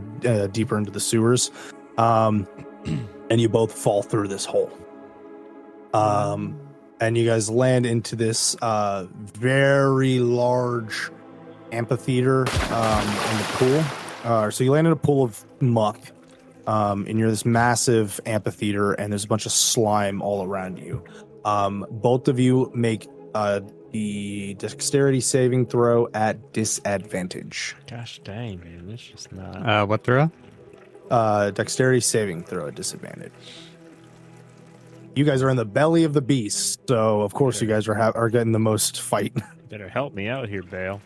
deeper into the sewers. And you both fall through this hole. And you guys land into this very large amphitheater in the pool. So you land in a pool of muck, and you're this massive amphitheater, and there's a bunch of slime all around you. Both of you make the dexterity saving throw at disadvantage. Gosh dang, man, this is not. What throw? Dexterity saving throw at disadvantage. You guys are in the belly of the beast, so of course you guys are getting the most fight. Better help me out here, Bale.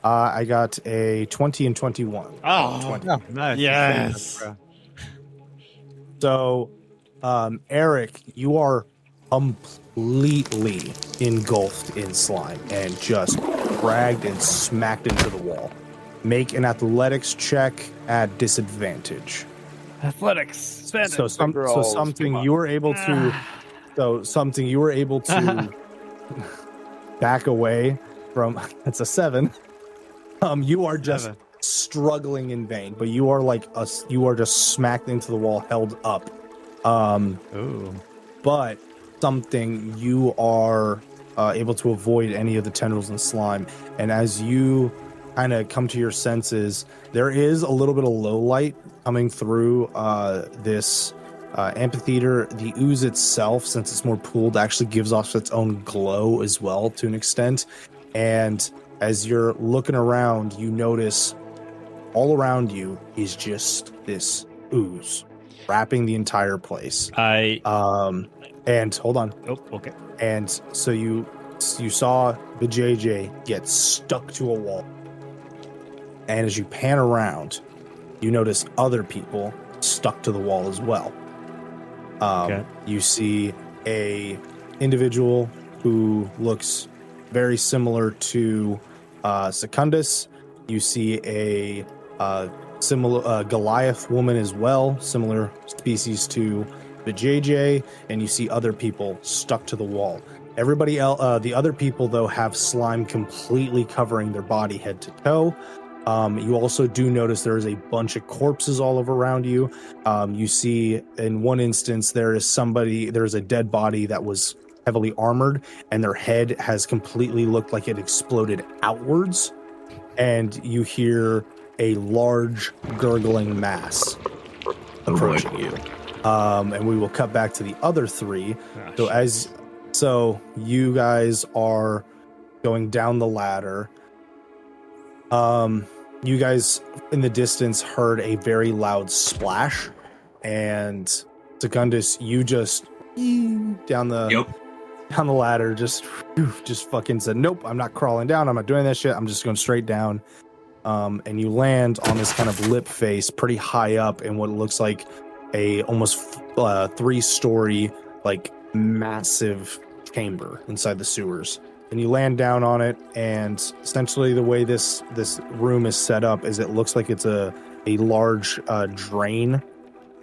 I got a 20 and 21. Oh, 20. Oh, nice. yes. So, Eric, you are completely engulfed in slime and just dragged and smacked into the wall. Make an athletics check at disadvantage. Athletics. So something you were able to back away from. It's a 7. You are just struggling in vain, but you are just smacked into the wall, held up. Ooh. But something you are able to avoid any of the tendrils and slime, and as you kind of come to your senses, there is a little bit of low light coming through this amphitheater. The ooze itself, since it's more pooled, actually gives off its own glow as well to an extent. And as you're looking around, you notice all around you is just this ooze wrapping the entire place. And hold on. Oh, okay. And so you saw the JJ get stuck to a wall. And as you pan around, you notice other people stuck to the wall as well. Okay. You see a individual who looks very similar to Secundus. You see a similar Goliath woman as well, similar species to the JJ, and you see other people stuck to the wall. Everybody else, the other people though, have slime completely covering their body head to toe. You also do notice there is a bunch of corpses all over around you. You see in one instance there is a dead body that was heavily armored, and their head has completely looked like it exploded outwards. And you hear a large gurgling mass approaching you. And we will cut back to the other 3. So you guys are going down the ladder. You guys in the distance heard a very loud splash, and Secundus, you just down the ladder, just fucking said, nope, I'm not crawling down, I'm not doing that shit, I'm just going straight down. And you land on this kind of lip face pretty high up in what looks like a almost 3-story like massive chamber inside the sewers. And you land down on it, and essentially the way this room is set up is it looks like it's a large drain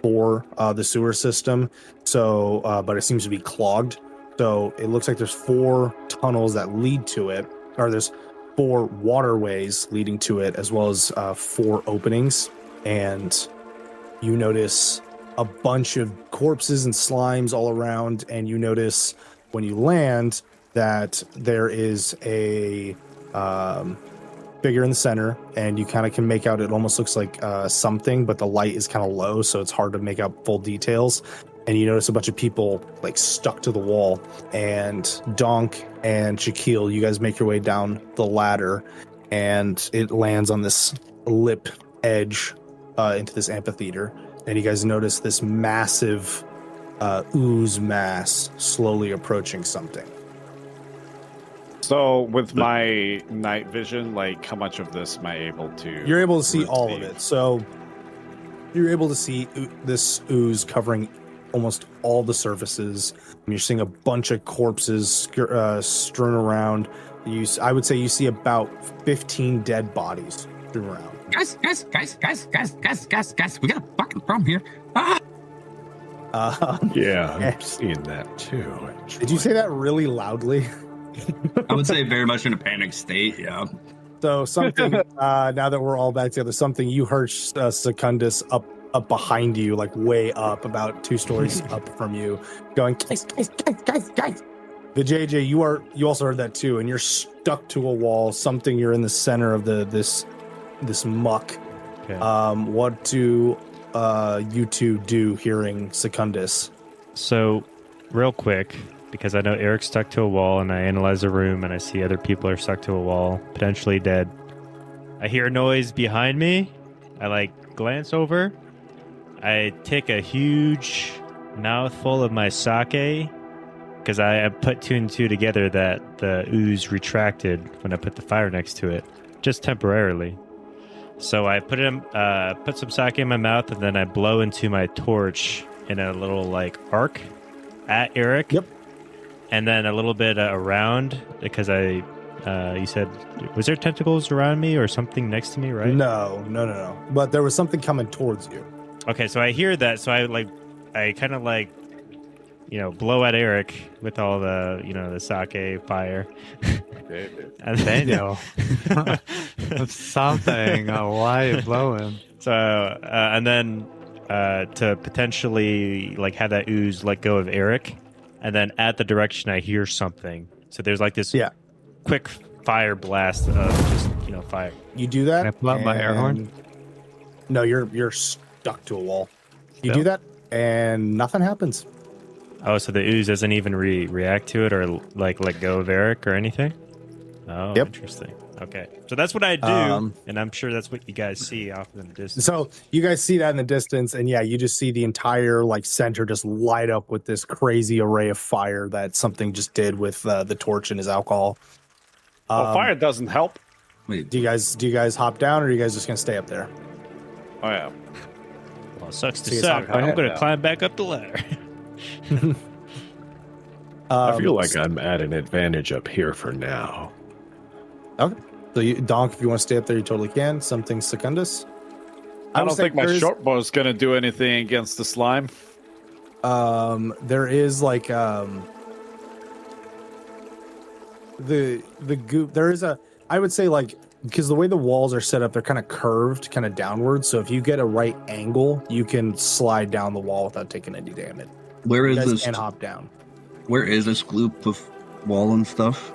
for the sewer system. So, but it seems to be clogged. So it looks like there's 4 tunnels that lead to it, or there's 4 waterways leading to it, as well as 4 openings. And you notice a bunch of corpses and slimes all around, and you notice when you land that there is a figure in the center, and you kind of can make out it almost looks like something, but the light is kind of low, so it's hard to make out full details. And you notice a bunch of people like stuck to the wall. And Donk and Shaquille, you guys make your way down the ladder, and it lands on this lip edge into this amphitheater. And you guys notice this massive ooze mass slowly approaching something. So with my night vision, like how much of this am I able to? You're able to see all of it. So you're able to see this ooze covering almost all the surfaces. You're seeing a bunch of corpses strewn around. I would say you see about 15 dead bodies strewn around. Guys, we got a fucking problem here. Ah! Yeah, I'm seeing that too. Actually. Did you say that really loudly? I would say very much in a panic state, yeah. So something, now that we're all back together, something you heard Secundus up behind you, like way up, about 2 stories up from you, going, guys. The JJ, you also heard that too, and you're stuck to a wall. Something, you're in the center of this muck. Okay. What do you two do hearing Secundus? So, real quick, because I know Eric's stuck to a wall, and I analyze the room, and I see other people are stuck to a wall, potentially dead. I hear a noise behind me. I glance over. I take a huge mouthful of my sake, because I put 2 and 2 together that the ooze retracted when I put the fire next to it, just temporarily. So I put some sake in my mouth, and then I blow into my torch in a little arc at Eric. Yep. And then a little bit around, because you said, was there tentacles around me or something next to me, right? No. But there was something coming towards you. Okay, so I hear that, so I kind of blow at Eric with all the, the sake fire. And then, Daniel. Something. Why you blow him? So, and then to potentially have that ooze let go of Eric, and then at the direction I hear something. So there's this quick fire blast of just fire. You do that. Can I pull out my air horn? No, you're stuck to a wall. You Still? do that, and nothing happens. Oh, so the ooze doesn't even react to it or let go of Eric or anything? Oh, Yep. Interesting. Okay, so that's what I do, and I'm sure that's what you guys see off in the distance. So you guys see that in the distance, and you just see the entire center just light up with this crazy array of fire that something just did with the torch and his alcohol. Well, fire doesn't help. Do you guys hop down, or are you guys just gonna stay up there? Oh yeah. Well, it sucks to So you suck. hop I'm down. going to climb back up the ladder. I feel like I'm at an advantage up here for now. Okay. So Donk, if you want to stay up there, you totally can. Something Secundus. I don't think my short bow is going to do anything against the slime. There is the goop. There is I would say because the way the walls are set up, they're kind of curved, kind of downward. So if you get a right angle, you can slide down the wall without taking any damage. Where You is guys this? can hop down. Where is this gloop of wall and stuff?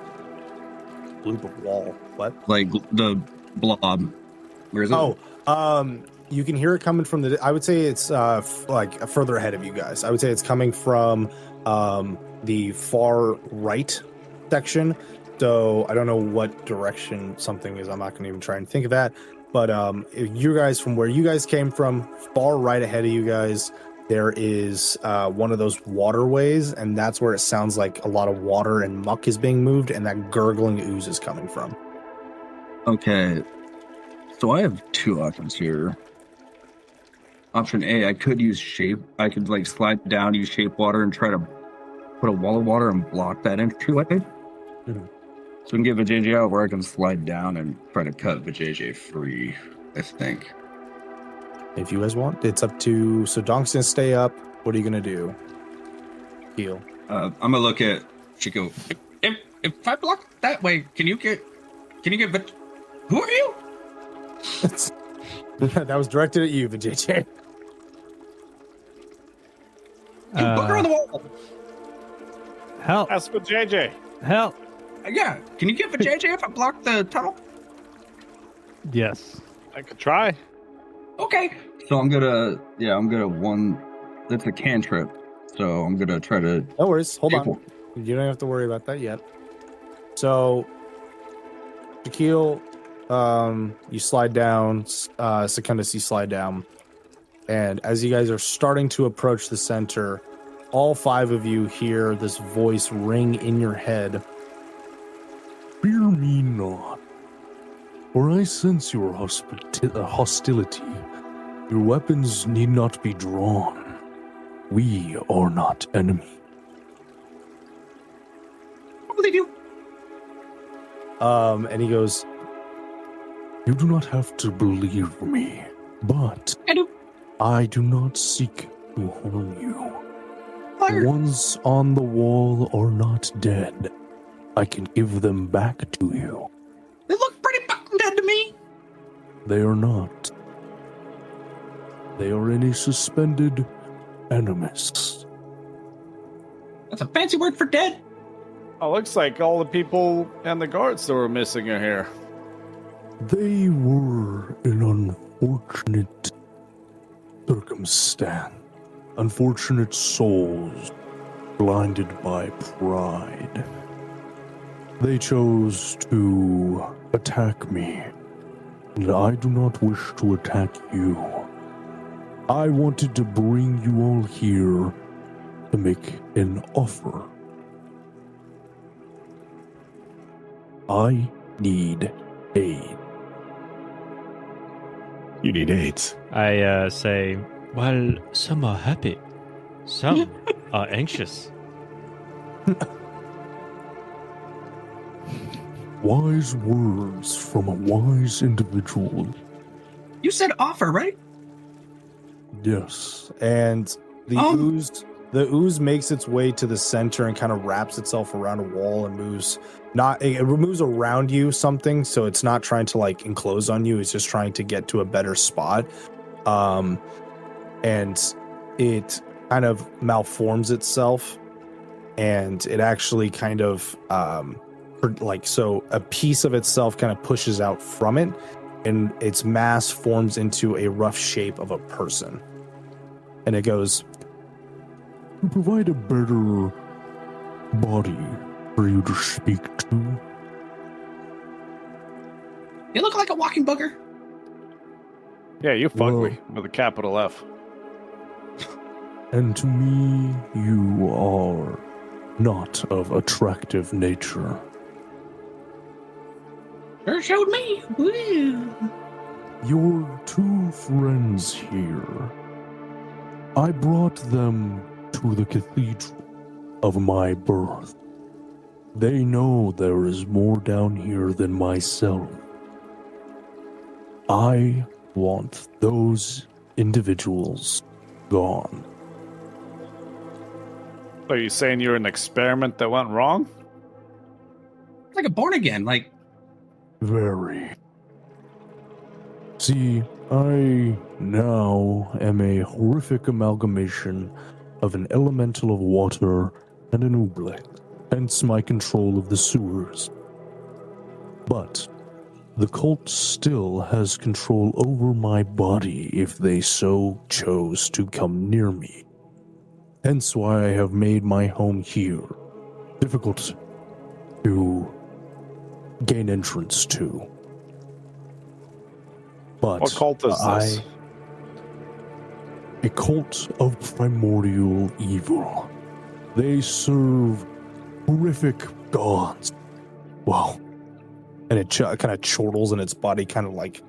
Loop of wall. What? Like the blob. Where is it? Oh, you can hear it coming from I would say it's further ahead of you guys. I would say it's coming from the far right section. So I don't know what direction something is. I'm not going to even try and think of that. But if you guys, from where you guys came from, far right ahead of you guys, there is one of those waterways, and that's where it sounds like a lot of water and muck is being moved, and that gurgling ooze is coming from. Okay. So I have 2 options here. Option A, I could use shape. I could slide down, use shape water, and try to put a wall of water and block that entryway. Mm-hmm. So we can get Vijay out where I can slide down and try to cut Vijay free, I think. If you guys want, it's up to. So Donk's gonna stay up. What are you gonna do? Heal. I'm gonna look at Chico. If I block that way, can you get who are you? That was directed at you, Vijay. You booger on the wall. Help! That's for JJ. Help! Yeah. Can you get Vijay if I block the tunnel? Yes. I could try. Okay. So I'm gonna one. That's a cantrip. So I'm gonna try to. No worries. Hold on. You don't have to worry about that yet. So, Shaquille, you slide down. Secundus, you slide down. And as you guys are starting to approach the center, all 5 of you hear this voice ring in your head. Fear me not, for I sense your hostility. Your weapons need not be drawn. We are not enemy. I believe you. And he goes, You do not have to believe me, but I do. I do not seek to harm you. Fire. The ones on the wall are not dead. I can give them back to you. They look pretty fucking They are not. They are in a suspended animus. That's a fancy word for dead. Oh, looks like all the people and the guards that were missing are here. They were an unfortunate circumstance. Unfortunate souls blinded by pride. They chose to attack me, and I do not wish to attack you. I wanted to bring you all here to make an offer. I need aid. You need AIDS. I say, well, some are happy, some are anxious. Wise words from a wise individual. You said offer, right? Yes. And the ooze makes its way to the center and kind of wraps itself around a wall and moves. It moves around you something, so it's not trying to like enclose on you. It's just trying to get to a better spot. And it kind of malforms itself, and it actually kind of so a piece of itself kind of pushes out from it, and its mass forms into a rough shape of a person. And it goes, To provide a better body for you to speak to. You look like a walking booger. Yeah, you Well- fugly with a capital F. And to me, you are not of attractive nature. Sure showed me. Woo. Your two friends here, I brought them to the cathedral of my birth. They know there is more down here than myself. I want those individuals gone. Are you saying you're an experiment that went wrong? It's like a born again. Like, Very. See, I now am a horrific amalgamation of an elemental of water and an oobleck, hence my control of the sewers. But the cult still has control over my body if they so chose to come near me. Hence why I have made my home here difficult to gain entrance to. But What cult is this? A cult of primordial evil. They serve horrific gods. Wow. and it kind of chortles in its body, kind of like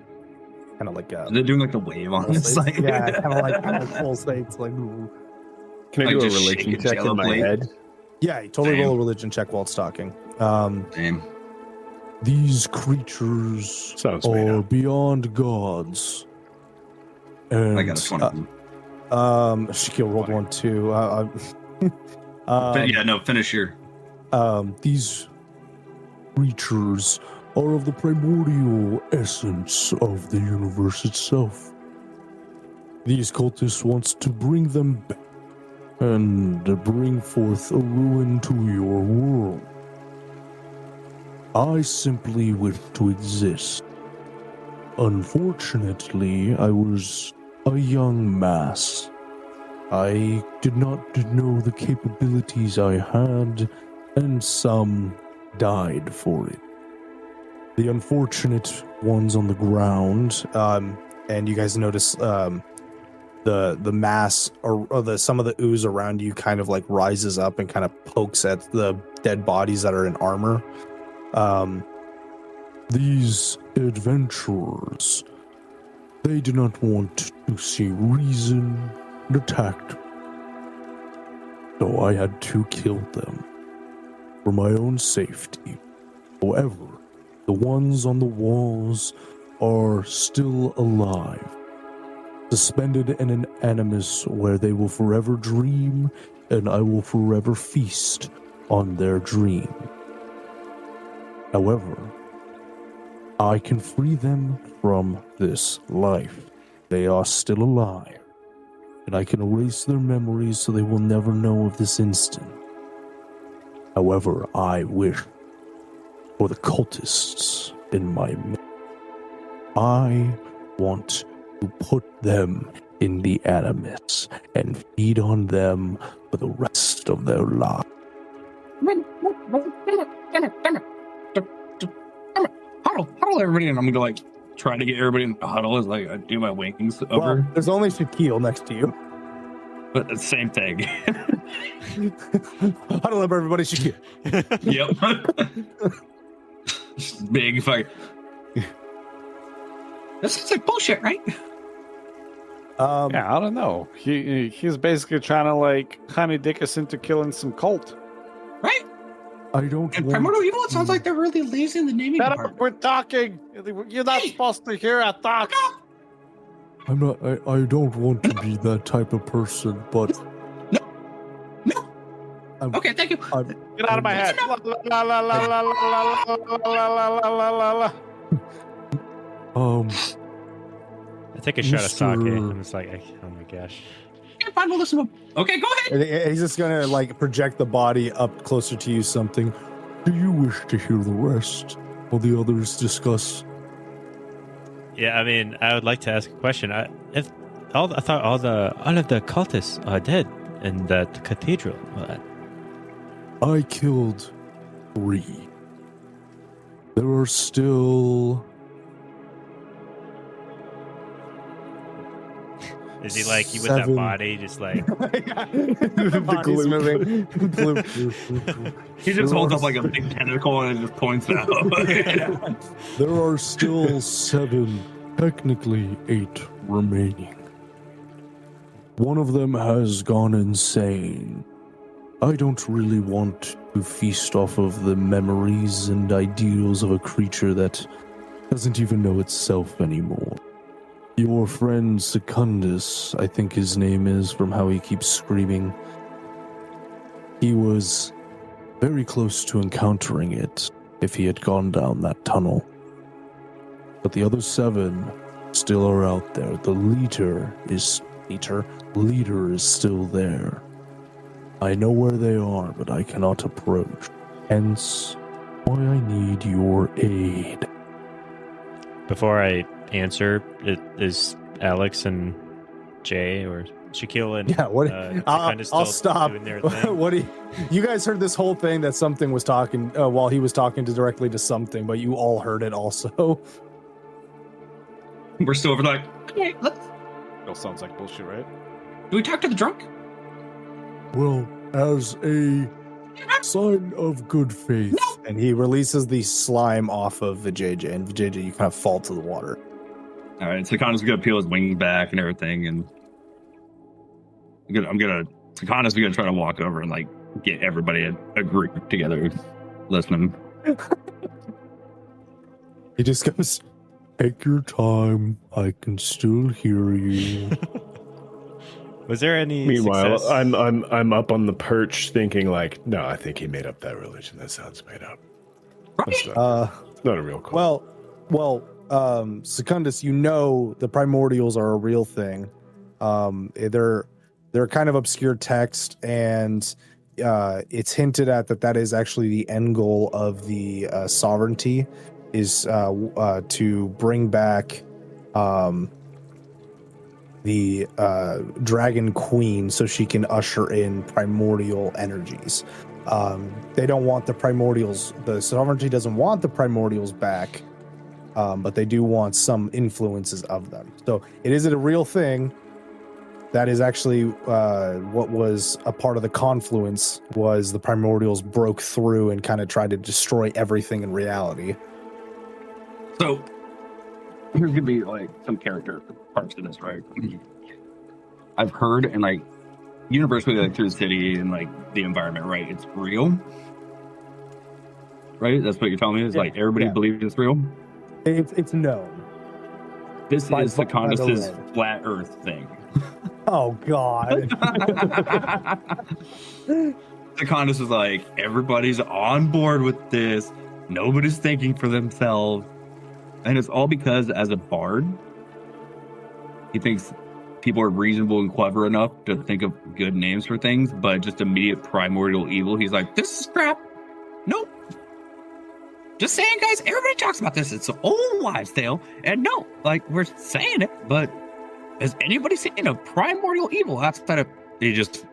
They're doing like the wave on this. Like, yeah, kind of like pulse states, like. Ooh. Can I Like do a just religion shaking check jello in my plate? head? Yeah, you totally Damn. roll a religion check while it's talking. Damn. These creatures Sounds made are up. beyond gods. And I got a 20. Shaquille rolled one too. Yeah, no, finish your. these creatures are of the primordial essence of the universe itself. These cultists wants to bring them back and bring forth a ruin to your world. I simply wish to exist. Unfortunately, I was a young mass. I did not know the capabilities I had, and some died for it. The unfortunate ones on the ground, and you guys notice the mass or some of the ooze around you kind of like rises up and kind of pokes at the dead bodies that are in armor. These adventurers, they did not want to see reason and attacked me. So I had to kill them for my own safety. However, the ones on the walls are still alive, suspended in an animus where they will forever dream, and I will forever feast on their dream. However, I can free them from this life. They are still alive, and I can erase their memories so they will never know of this instant. However, I wish for the cultists in my midst. I want to put them in the Animus and feed on them for the rest of their lives. Huddle everybody, and I'm gonna like try to get everybody in the huddle as like I do my wings over. Well, there's only Shaquille next to you. But it's the same thing. Huddle up, everybody. Shaquille. Yep. Just big fuck. This sounds like bullshit, right? Yeah, I don't know. He's basically trying to like honey dick us into killing some cult. Right? I don't And want primordial evil, it sounds like they're really lazy in the naming Shut department. up, we're talking. You're not supposed to hear our thoughts. I'm not. I don't want to be that type of person, but No. I'm, Okay, thank you. Get out of my head. La, la, la, la, la, la, la, la, la, la, la, la. I take a shot of sake. Mr. I'm just like, oh my gosh. Okay, fine, we'll listen to him. Okay, go ahead. And he's just gonna like project the body up closer to you. Something. do you wish to hear the rest while the others discuss? Yeah, I mean, I would like to ask a question. I thought all of the cultists are dead in that cathedral. I killed 3. There are still... Is he like you with that 7. body, just like The body's moving. Gloop. He just holds up like a big tentacle and just points out. There are still 7, technically 8 remaining. One of them has gone insane. I don't really want to feast off of the memories and ideals of a creature that doesn't even know itself anymore. Your friend Secundus, I think his name is, from how he keeps screaming, he was very close to encountering it if he had gone down that tunnel. But the other 7 still are out there. The leader is still there. I know where they are, but I cannot approach. Hence, why I need your aid. before I answer, is Alex and Jay or Shaquille and Yeah, I'll stop. doing their thing? What do you guys heard this whole thing that something was talking while he was talking directly to something, but you all heard it also. We're still over like, okay, let's. Still sounds like bullshit, right? Do we talk to the drunk? Well, as a sign of good faith. And he releases the slime off of Vijayjay, and Vijayjay, you kind of fall to the water. All right, so Seconda's gonna peel his wings back and everything, and Seconda's gonna try to walk over and like get everybody a group together, listening. He just goes, Take your time. I can still hear you. Was there any? Meanwhile, success? I'm up on the perch thinking like, no, I think he made up that religion. That sounds made up. That's not a real cult. Secundus, you know the primordials are a real thing. They're kind of obscure text, and it's hinted at that is actually the end goal of the sovereignty, is to bring back the Dragon Queen so she can usher in primordial energies. They don't want the primordials, the sovereignty doesn't want the primordials back, but they do want some influences of them. So it is a real thing. That is actually what was a part of the confluence, was the primordials broke through and kind of tried to destroy everything in reality. So here's gonna be like some character parts to this, right? I've heard and like universally, like through the city and like the environment, right? It's real, right? That's what you're telling me. Is like everybody believes it's real. It's known. This By is the Secundus's way. flat Earth thing. Oh God! Secundus is like everybody's on board with this. Nobody's thinking for themselves. And it's all because as a bard, he thinks people are reasonable and clever enough to think of good names for things, but just immediate primordial evil, he's like, this is crap. Nope. Just saying, guys, everybody talks about this. It's an old wives' tale. And no, like, we're saying it, but has anybody seen a primordial evil outside of... He just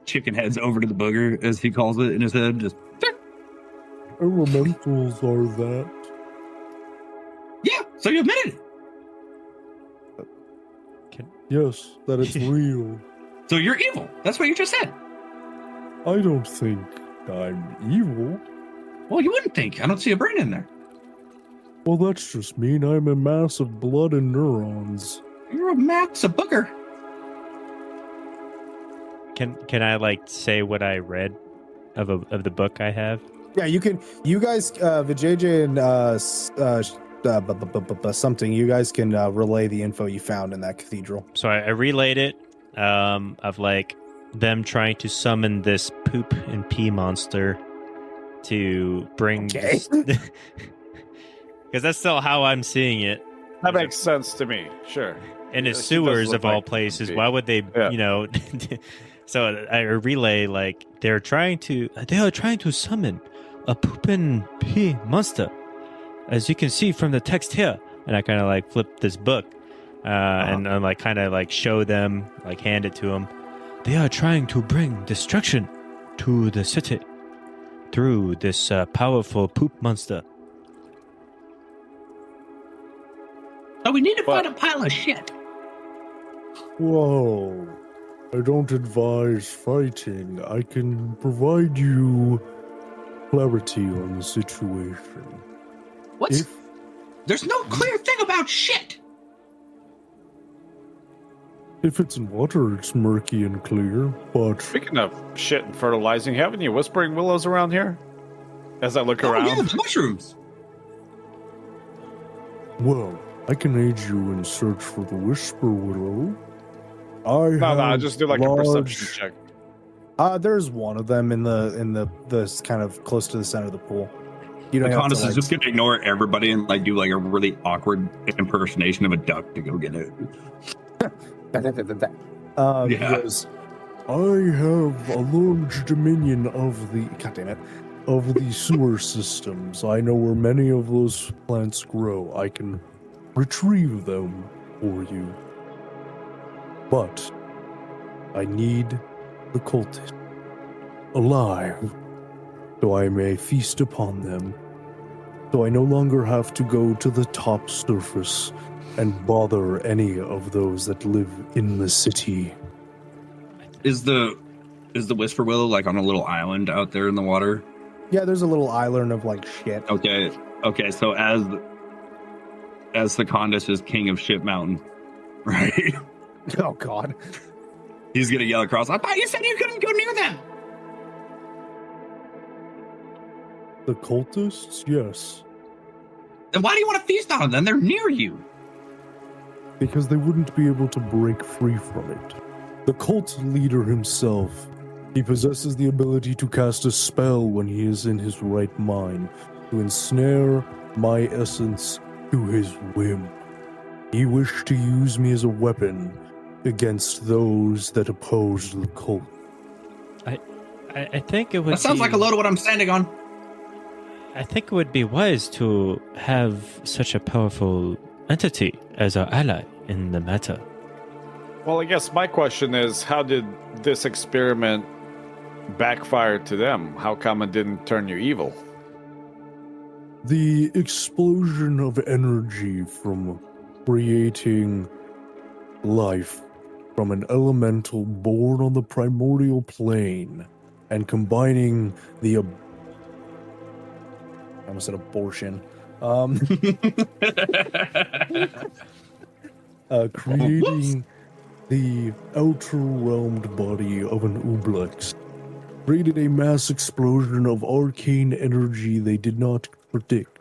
chicken heads over to the booger, as he calls it in his head. Just... Elementals are that. Yeah, so you admitted it. Yes, that it's real. So you're evil. That's what you just said. I don't think I'm evil. Well, you wouldn't think. I don't see a brain in there. Well, that's just mean I'm a mass of blood and neurons. You're a mass of booger. Can I like say what I read of the book I have? Yeah, you can. You guys, Vijay and something. You guys can relay the info you found in that cathedral. So I relayed it of like them trying to summon this poop and pee monster to bring. Okay. Because that's still how I'm seeing it. That makes sense to me. Sure. In the She does sewers look of all like places, pee. why would they? Yeah. You know. So I relay like they are trying to summon a poop and pee monster, as you can see from the text here. And I kind of like flip this book, and I like kind of like show them, like hand it to them. They are trying to bring destruction to the city through this powerful poop monster. So we need to find a pile of shit. Whoa. I don't advise fighting. I can provide you clarity on the situation. What's... If There's no clear thing about shit. if it's in water, it's murky and clear, but Speaking of shit and fertilizing, have any whispering willows around here? As I look around. Yeah, the mushrooms. well, I can aid you in search for the Whisper Willow. I No, just do like a perception check. There's one of them in the kind of close to the center of the pool. You don't The have to, Condis is just gonna ignore everybody and like do like a really awkward impersonation of a duck to go get it. Yeah. Yeah. Because I have a large dominion of the of the sewer systems. I know where many of those plants grow. I can retrieve them for you. But I need the cultist alive, so I may feast upon them. So I no longer have to go to the top surface and bother any of those that live in the city. Is the Whisper Willow like on a little island out there in the water? yeah, there's a little island of like shit. Okay. So as the Condis is king of Shit Mountain, right? Oh God. He's gonna yell across. I thought you said you couldn't go near them. The cultists? Yes. Then why do you want to feast on them? Then they're near you. Because they wouldn't be able to break free from it. The cult leader himself, he possesses the ability to cast a spell when he is in his right mind, to ensnare my essence to his whim. He wished to use me as a weapon against those that oppose the cult. I think it would. That sounds like a load of what I'm standing on. I think it would be wise to have such a powerful entity as our ally in the matter. Well, I guess my question is, how did this experiment backfire to them? How come it didn't turn you evil? The explosion of energy from creating life from an elemental born on the primordial plane and combining the I almost said abortion. Creating the outer realmed body of an Ublex created a mass explosion of arcane energy they did not predict,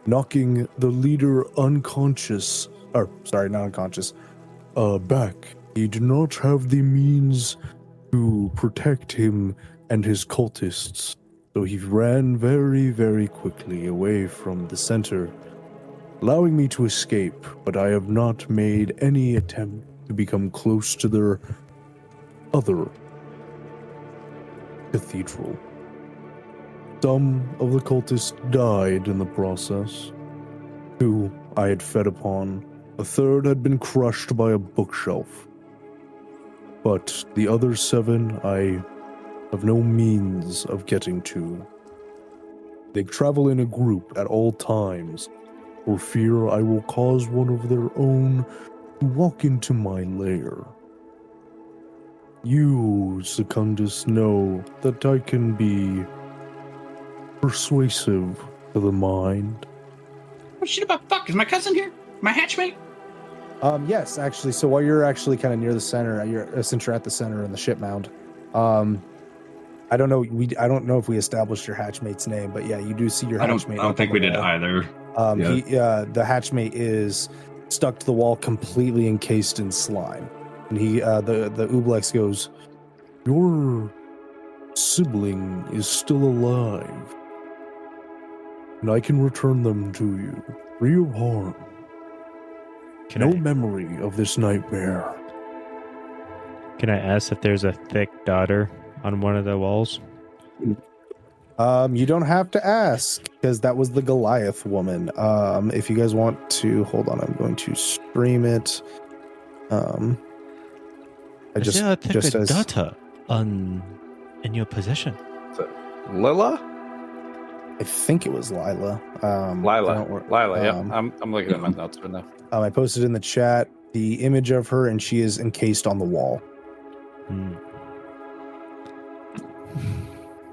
knocking the leader unconscious, or sorry, not unconscious, back. He did not have the means to protect him and his cultists. So he ran very, very quickly away from the center, allowing me to escape, but I have not made any attempt to become close to their other cathedral. Some of the cultists died in the process. 2 I had fed upon. A third had been crushed by a bookshelf. But the other 7 I have no means of getting to. They travel in a group at all times, for fear I will cause one of their own to walk into my lair. You, Secundus, know that I can be persuasive to the mind. What shit about fuck? Is my cousin here? My hatchmate? Yes, actually. So while you're actually kind of near the center, since you're at the center in the ship mound, I don't know. I don't know if we established your hatchmate's name, but yeah, you do see your hatchmate. I don't think we did either. The hatchmate is stuck to the wall, completely encased in slime, and the Ublex goes, Your sibling is still alive, and I can return them to you, free of harm. No memory of this nightmare. Can I ask if there's a thick daughter on one of the walls? You don't have to ask, because that was the Goliath woman. If you guys want to, hold on, I'm going to stream it. Is there a thick daughter in your possession? Lila? I think it was Lila. Lila, yeah. I'm looking at my notes right now. I posted in the chat the image of her, and she is encased on the wall.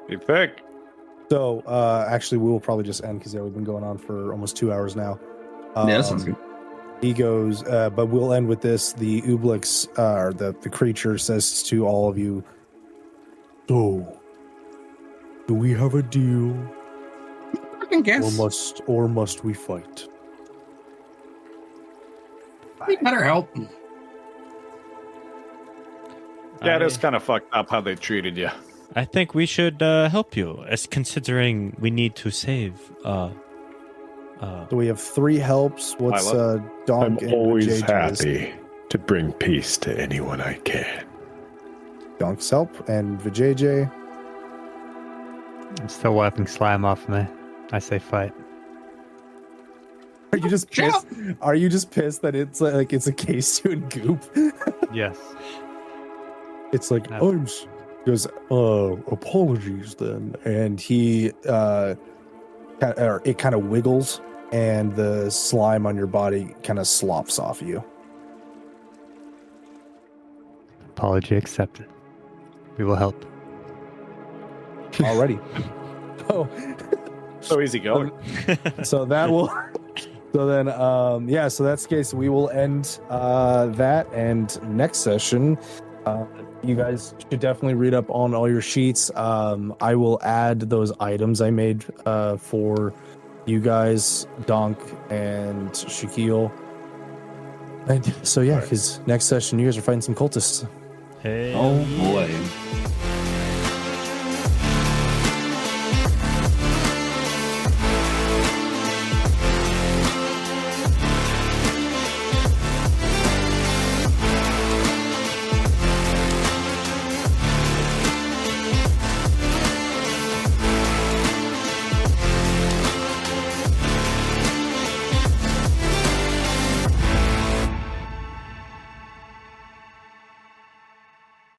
Be thick. So, actually, we will probably just end because we've been going on for almost 2 hours now. Yeah, that sounds good. He goes, but we'll end with this. The Ublex, or the creature, says to all of you, So, do we have a deal? I can guess. Or must we fight? We better help. Yeah, it is kind of fucked up how they treated you. I think we should help you, as considering we need to save. So we have 3 helps. What's Donk I'm and always Vijayjay's? happy to bring peace to anyone I can. Donk's help and Vijayjay. I'm still wiping slime off me. I say fight. Are you just pissed? Are you just pissed that it's like it's a case to in goop? Yes. It's like No. he goes, apologies then, and he it kind of wiggles, and the slime on your body kind of slops off you. Apology accepted. We will help. Already. So easy going. So that will. So then, so that's the case. We will end that, and next session, you guys should definitely read up on all your sheets. I will add those items I made for you guys, Donk and Shaquille. And so yeah, because next session you guys are fighting some cultists. Hey. Oh boy.